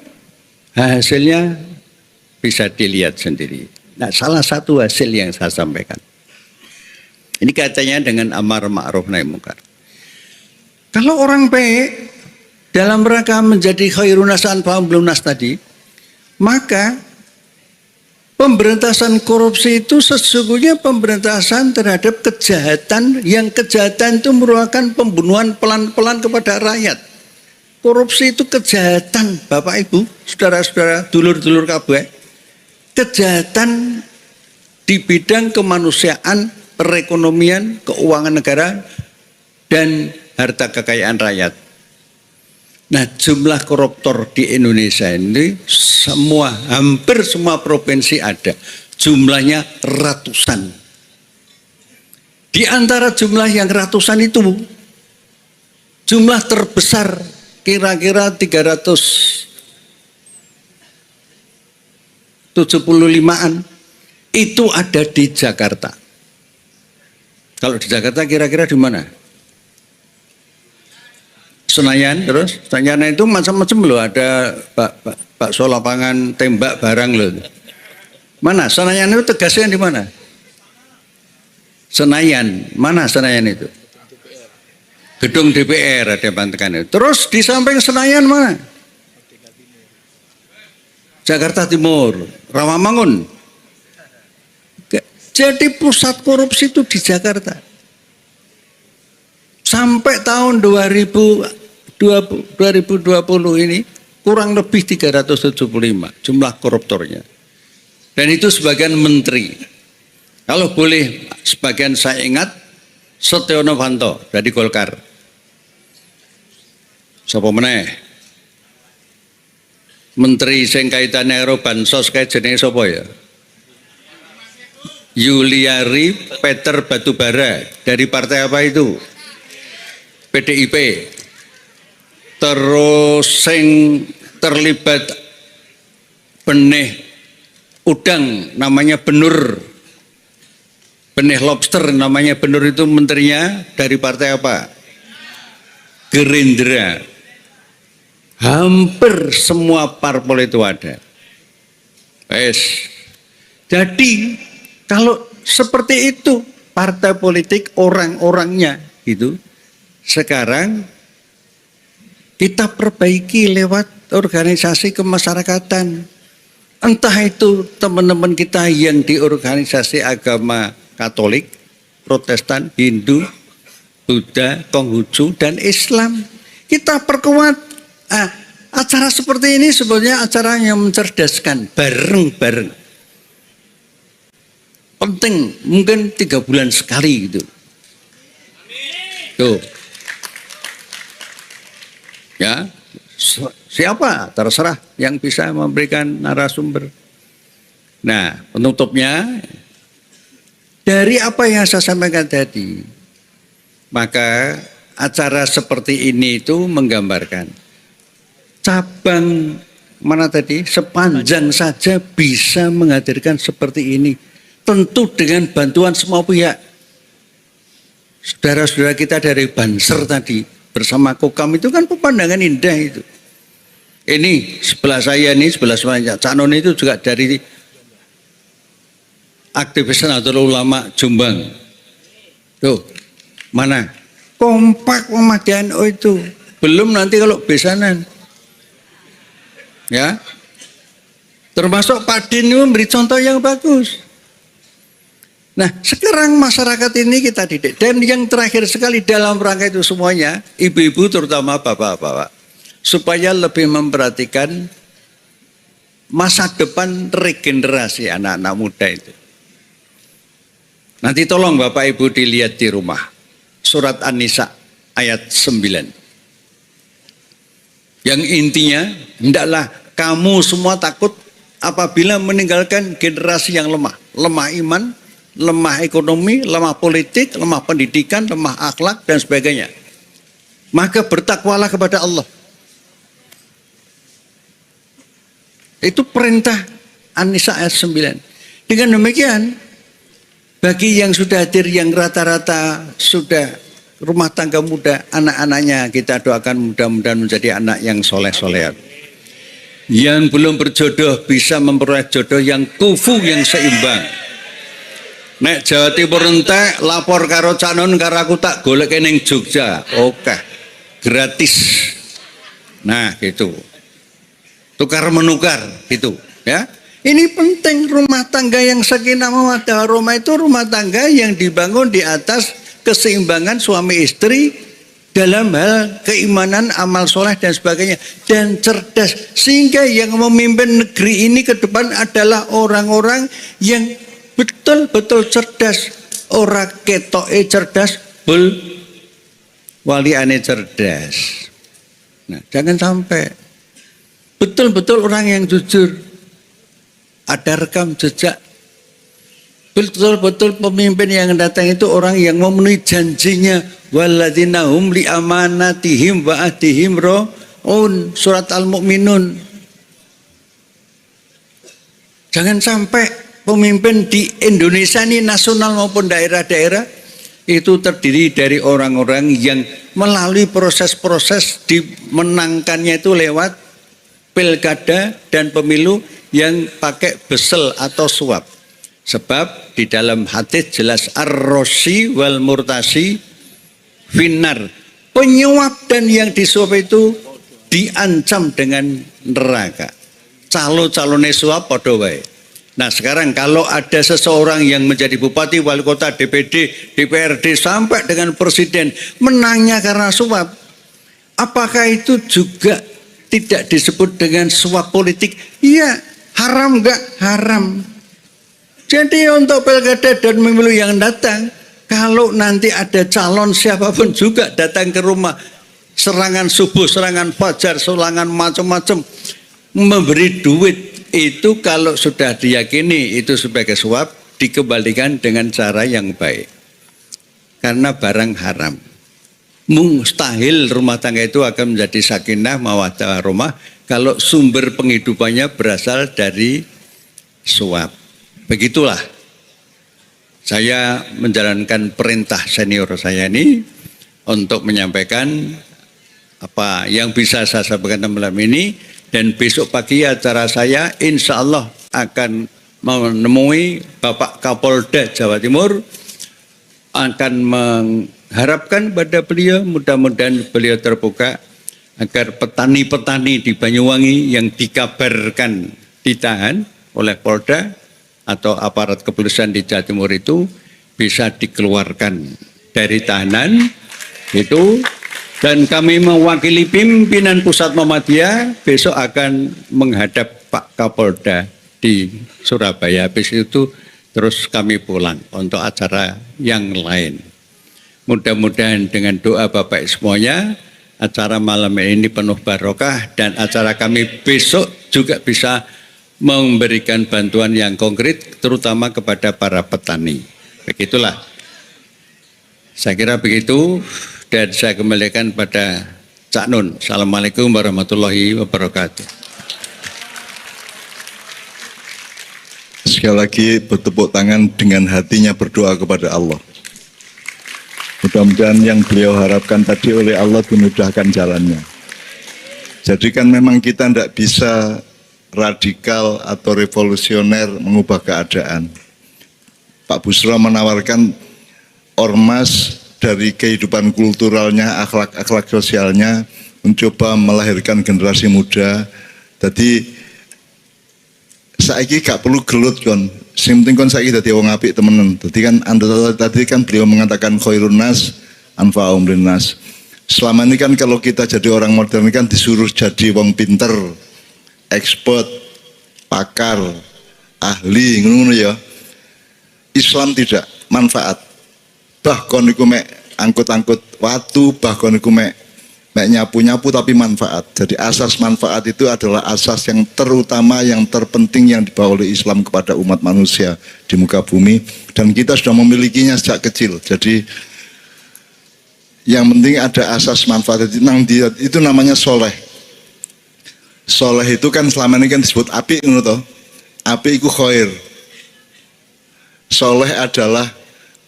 hasilnya bisa dilihat sendiri. Nah, salah satu hasil yang saya sampaikan. Ini kaitannya dengan amar ma'ruf nahi munkar. Kalau orang baik dalam rangka menjadi khairun nas anfa'uhum belum nas tadi, maka pemberantasan korupsi itu sesungguhnya pemberantasan terhadap kejahatan yang kejahatan itu merupakan pembunuhan pelan-pelan kepada rakyat. Korupsi itu kejahatan, Bapak Ibu, saudara-saudara, dulur-dulur kabeh. Kejahatan di bidang kemanusiaan, perekonomian, keuangan negara, dan harta kekayaan rakyat. Nah, jumlah koruptor di Indonesia ini hampir semua provinsi ada. Jumlahnya ratusan. Di antara jumlah yang ratusan itu, jumlah terbesar kira-kira 375-an itu ada di Jakarta. Kalau di Jakarta kira-kira di mana? Senayan, terus Senayan itu macam-macam loh, ada bakso lapangan tembak barang loh. Mana Senayan itu tegasnya di mana? Senayan, mana Senayan itu? Gedung DPR ada bantekan itu. Terus di samping Senayan mana? Jakarta Timur, Rawamangun. Jadi pusat korupsi itu di Jakarta. Sampai tahun 2020 ini kurang lebih 375 jumlah koruptornya. Dan itu sebagian menteri. Kalau boleh sebagian saya ingat, Setio Novanto dari Golkar. Sapa meneh? Menteri sing kaitane karo bansos kae jenenge sapa ya? Yuliari Peter Batubara dari partai apa itu? PDIP. Terus sing terlibat benih udang namanya Benur. Benih lobster namanya Benur itu menterinya dari partai apa? Gerindra. Hampir semua parpol itu ada. Jadi kalau seperti itu partai politik orang-orangnya gitu, sekarang kita perbaiki lewat organisasi kemasyarakatan. Entah itu teman-teman kita yang di organisasi agama Katolik, Protestan, Hindu, Buddha, Konghucu, dan Islam. Kita perkuat. Acara seperti ini sebenarnya acara yang mencerdaskan, bareng-bareng. Penting, mungkin 3 bulan sekali gitu. Tuh. Ya, siapa? Terserah yang bisa memberikan narasumber. Nah, penutupnya, dari apa yang saya sampaikan tadi, maka acara seperti ini itu menggambarkan cabang mana tadi sepanjang saja bisa menghadirkan seperti ini, tentu dengan bantuan semua pihak. Saudara-saudara kita dari Banser tadi bersama Kokam itu kan pemandangan indah itu. Ini sebelah saya nih, sebelah saya Cak Non itu juga dari aktivis Nahdlatul Ulama Jombang. Tuh, mana? Kompak pemadaan itu. Belum nanti kalau besanan. Ya, termasuk Pak Din memberi contoh yang bagus. Nah, sekarang masyarakat ini kita didik. Dan yang terakhir sekali dalam rangka itu semuanya, ibu-ibu terutama bapak-bapak, supaya lebih memperhatikan masa depan regenerasi anak-anak muda itu. Nanti tolong Bapak Ibu dilihat di rumah. Surat An-Nisa ayat 9. Yang intinya, hendaklah kamu semua takut apabila meninggalkan generasi yang lemah. Lemah iman, lemah ekonomi, lemah politik, lemah pendidikan, lemah akhlak, dan sebagainya. Maka bertakwalah kepada Allah. Itu perintah An-Nisa ayat 9. Dengan demikian, Bagi yang sudah hadir, yang rata-rata sudah rumah tangga muda, anak-anaknya kita doakan mudah-mudahan menjadi anak yang soleh-solehat. Yang belum berjodoh bisa memperoleh jodoh yang kufu, yang seimbang. Nek Jawa Timur entek lapor karo Canon karo aku tak golek ning Jogja. Oke. Gratis. Nah, gitu. Tukar menukar gitu, ya. Ini penting, rumah tangga yang sakinah mawaddah warahmah itu rumah tangga yang dibangun di atas keseimbangan suami istri dalam hal keimanan, amal soleh dan sebagainya, dan cerdas, sehingga yang memimpin negeri ini ke depan adalah orang-orang yang betul-betul cerdas, ora ketoke cerdas, bul waliane cerdas. Nah, jangan sampai betul-betul orang yang jujur, ada rekam jejak, betul-betul pemimpin yang datang itu orang yang memenuhi janjinya, walladzina hum li amanatihim wa ahdihim raun, surat Al-Mu'minun. Jangan sampai pemimpin di Indonesia ini, nasional maupun daerah-daerah, itu terdiri dari orang-orang yang melalui proses-proses dimenangkannya itu lewat pilkada dan pemilu yang pakai besel atau suap. Sebab di dalam hadis jelas ar-rosi wal murtasi finar. Penyuap dan yang disuap itu diancam dengan neraka. Calon-calonnya suap padha wae. Nah, sekarang kalau ada seseorang yang menjadi bupati, wali kota, DPD, DPRD sampai dengan presiden menangnya karena suap, apakah itu juga tidak disebut dengan suap politik? Iya, haram enggak? Haram. Jadi untuk pilkada dan pemilu yang datang, kalau nanti ada calon siapapun juga datang ke rumah, serangan subuh, serangan fajar, serangan macam-macam, memberi duit, itu kalau sudah diyakini itu sebagai suap, dikembalikan dengan cara yang baik. Karena barang haram. Mustahil rumah tangga itu akan menjadi sakinah mawaddah warahmah kalau sumber penghidupannya berasal dari suap. Begitulah saya menjalankan perintah senior saya ini untuk menyampaikan apa yang bisa saya sampaikan malam ini. Dan besok pagi acara saya insya Allah akan menemui Bapak Kapolda Jawa Timur, akan mengharapkan pada beliau, mudah-mudahan beliau terbuka agar petani-petani di Banyuwangi yang dikabarkan ditahan oleh Polda atau aparat kepolisian di Jawa Timur itu bisa dikeluarkan dari tahanan itu. Dan kami mewakili pimpinan Pusat Muhammadiyah besok akan menghadap Pak Kapolda di Surabaya. Habis itu terus kami pulang untuk acara yang lain. Mudah-mudahan dengan doa Bapak semuanya, acara malam ini penuh barokah dan acara kami besok juga bisa memberikan bantuan yang konkret terutama kepada para petani. Begitulah. Saya kira begitu. Dan saya kembalikan pada Cak Nun. Assalamualaikum warahmatullahi wabarakatuh. Sekali lagi bertepuk tangan dengan hatinya berdoa kepada Allah. Mudah-mudahan yang beliau harapkan tadi oleh Allah dimudahkan jalannya. Jadi kan memang kita tidak bisa radikal atau revolusioner mengubah keadaan. Pak Busro menawarkan ormas dari kehidupan kulturalnya, akhlak sosialnya, mencoba melahirkan generasi muda. Jadi saiki gak perlu gelut kon. Sing penting kon saiki dadi wong apik temenan. Dadi kan tadi kan beliau mengatakan khairun nas anfa'um linnas. Selama ini kan kalau kita jadi orang modern kan disuruh jadi wong pinter, expert, pakar, ahli, ngono ya. Islam tidak, manfaat. Bahkan iku mek angkut-angkut watu, bahkan iku mek nyapu-nyapu tapi manfaat. Jadi asas manfaat itu adalah asas yang terutama, yang terpenting yang dibawa oleh Islam kepada umat manusia di muka bumi, dan kita sudah memilikinya sejak kecil. Jadi yang penting ada asas manfaat itu namanya soleh. Soleh itu kan selama ini kan disebut apik, ngono toh. Apik iku khair. Soleh adalah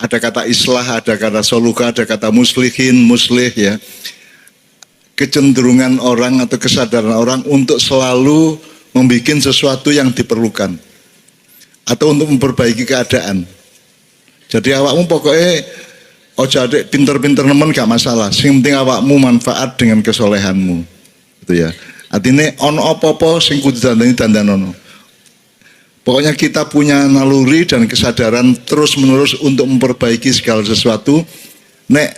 ada kata islah, ada kata soluka, ada kata muslihin, muslih ya. Kecenderungan orang atau kesadaran orang untuk selalu membuat sesuatu yang diperlukan atau untuk memperbaiki keadaan. Jadi awakmu pokoknya ojo adek pinter-pinter nemen gak masalah. Sing penting awakmu manfaat dengan kesolehanmu. Gitu ya. Artinya ono apa-apa sing kudu dandani. Pokoknya kita punya naluri dan kesadaran terus-menerus untuk memperbaiki segala sesuatu. Nek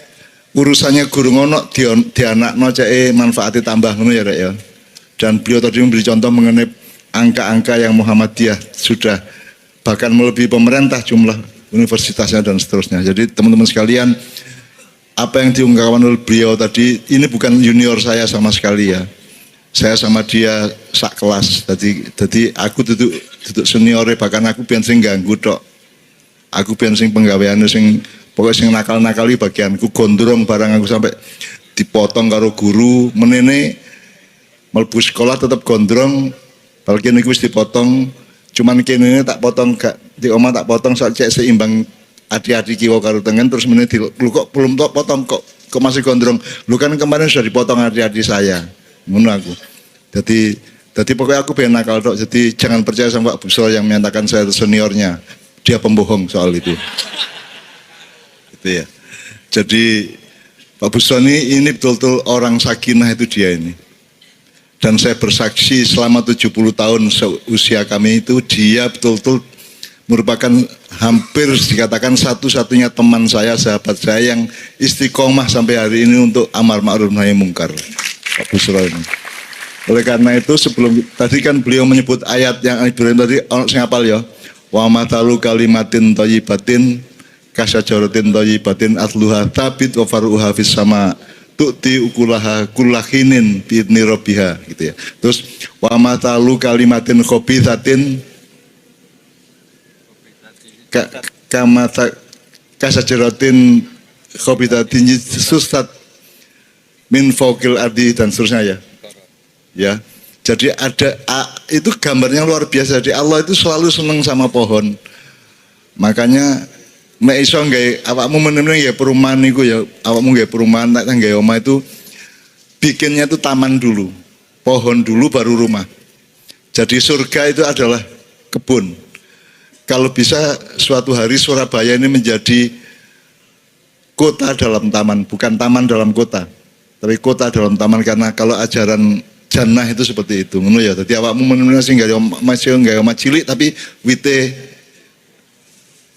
urusannya gurung ono dianakno cek manfaati tambah ngono ya Rek ya. Dan beliau tadi memberi contoh mengenai angka-angka yang Muhammadiyah sudah bahkan melebihi pemerintah jumlah universitasnya dan seterusnya. Jadi teman-teman sekalian, apa yang diungkapkan oleh beliau tadi ini bukan junior saya sama sekali ya. Saya sama dia sak kelas. Jadi aku duduk seniore, bahkan aku pian sing ganggu tok. Aku pian sing penggaweane sing pokoknya sing nakal-nakali bagianku, gondrong barang aku sampai dipotong karo guru, menene mlebu sekolah tetap gondrong, bagian iku wis dipotong, cuman kene tak potong gak di omah tak potong soal cek seimbang adik-adik kiwa karo tengen terus menene lu kok belum potong kok masih gondrong. Lu kan kemarin sudah dipotong adik-adik saya. Ngono aku. Jadi pokoknya aku pengen nakal tok. Jadi jangan percaya sama Pak Busro yang menyatakan saya itu seniornya. Dia pembohong soal itu. Gitu ya. Jadi Pak Busro ini betul-betul orang sakinah itu dia ini. Dan saya bersaksi selama 70 tahun usia kami itu dia betul-betul merupakan hampir dikatakan satu-satunya teman saya, sahabat saya yang istiqomah sampai hari ini untuk amar ma'ruf nahi mungkar. Pak Busro ini. Oleh karena itu sebelum tadi kan beliau menyebut ayat yang Ibrahim tadi saya hafal ya. Wa matalu kalimatin thayyibatin kasyajaratin thayyibatin atluha tabit wa faruha fis sama tu'ti ukulaha kullahinin biidni rabbiha gitu ya. Terus wa matalu kalimatin khabithatin kamata kasyajaratin khabithatin sustat min fawqil ardi dan seterusnya ya. Ya. Jadi ada itu gambarnya luar biasa. Jadi Allah itu selalu senang sama pohon. Makanya mek iso nggae awakmu menene ya perumahan niku ya, awakmu nggae perumahan tak nggae omah itu bikinnya itu taman dulu. Pohon dulu baru rumah. Jadi surga itu adalah kebun. Kalau bisa suatu hari Surabaya ini menjadi kota dalam taman, bukan taman dalam kota. Tapi kota dalam taman, karena kalau ajaran jannah itu seperti itu. Ngono ya. Dadi awakmu menene sing gak masih gak omah cilik tapi wite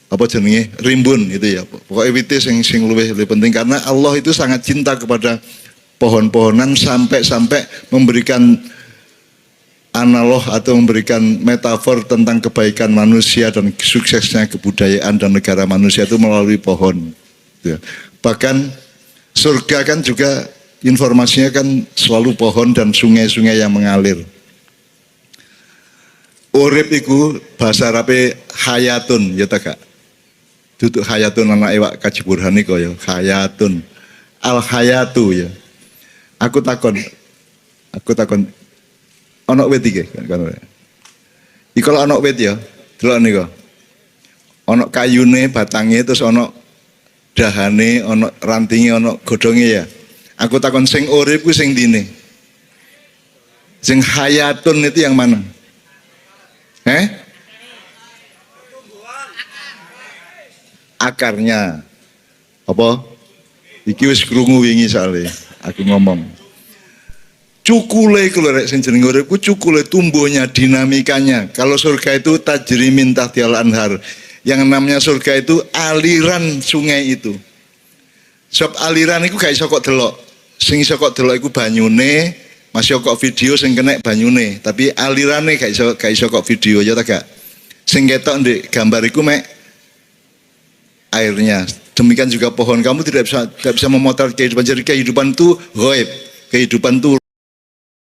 apa jenenge rimbun gitu ya. Pokoknya wite sing lebih penting karena Allah itu sangat cinta kepada pohon-pohonan sampai memberikan analog atau memberikan metafor tentang kebaikan manusia dan suksesnya kebudayaan dan negara manusia itu melalui pohon. Gitu ya. Bahkan surga kan juga informasinya kan selalu pohon dan sungai-sungai yang mengalir. Urip iku bahasa Arabe hayatun ya ta Kak. Duduk hayatun anak ewak Kaji Burhan iku ya, hayatun. Al hayatu ya. Aku takon ana wit iki kan. Iki kalau ana wit ya, delok niku. Ana kayune, batange terus ana dahane, ana rantinge, ana godhonge ya. Aku takon sing urip ku sing dine. Sing hayatun itu yang mana? Akarnya. Apa? Iki wis krungu wingi soalé aku ngomong. Cukule iku lho rek sing jeneng urip ku cukule tumbuhnya, dinamikanya. Kalau surga itu tajri min tahtiyal anhar. Yang namanya surga itu aliran sungai itu. Sebab aliran itu gak iso kok delok. Sing iso kok delok iku banyune, masih kok video sing kena banyune, tapi alirane gak iso kok video ya ta gak. Sing ketok ndek gambar iku mek airnya. Demikian juga pohon, kamu tidak bisa memotret kehidupan. Jadi kehidupan itu ghaib, kehidupan itu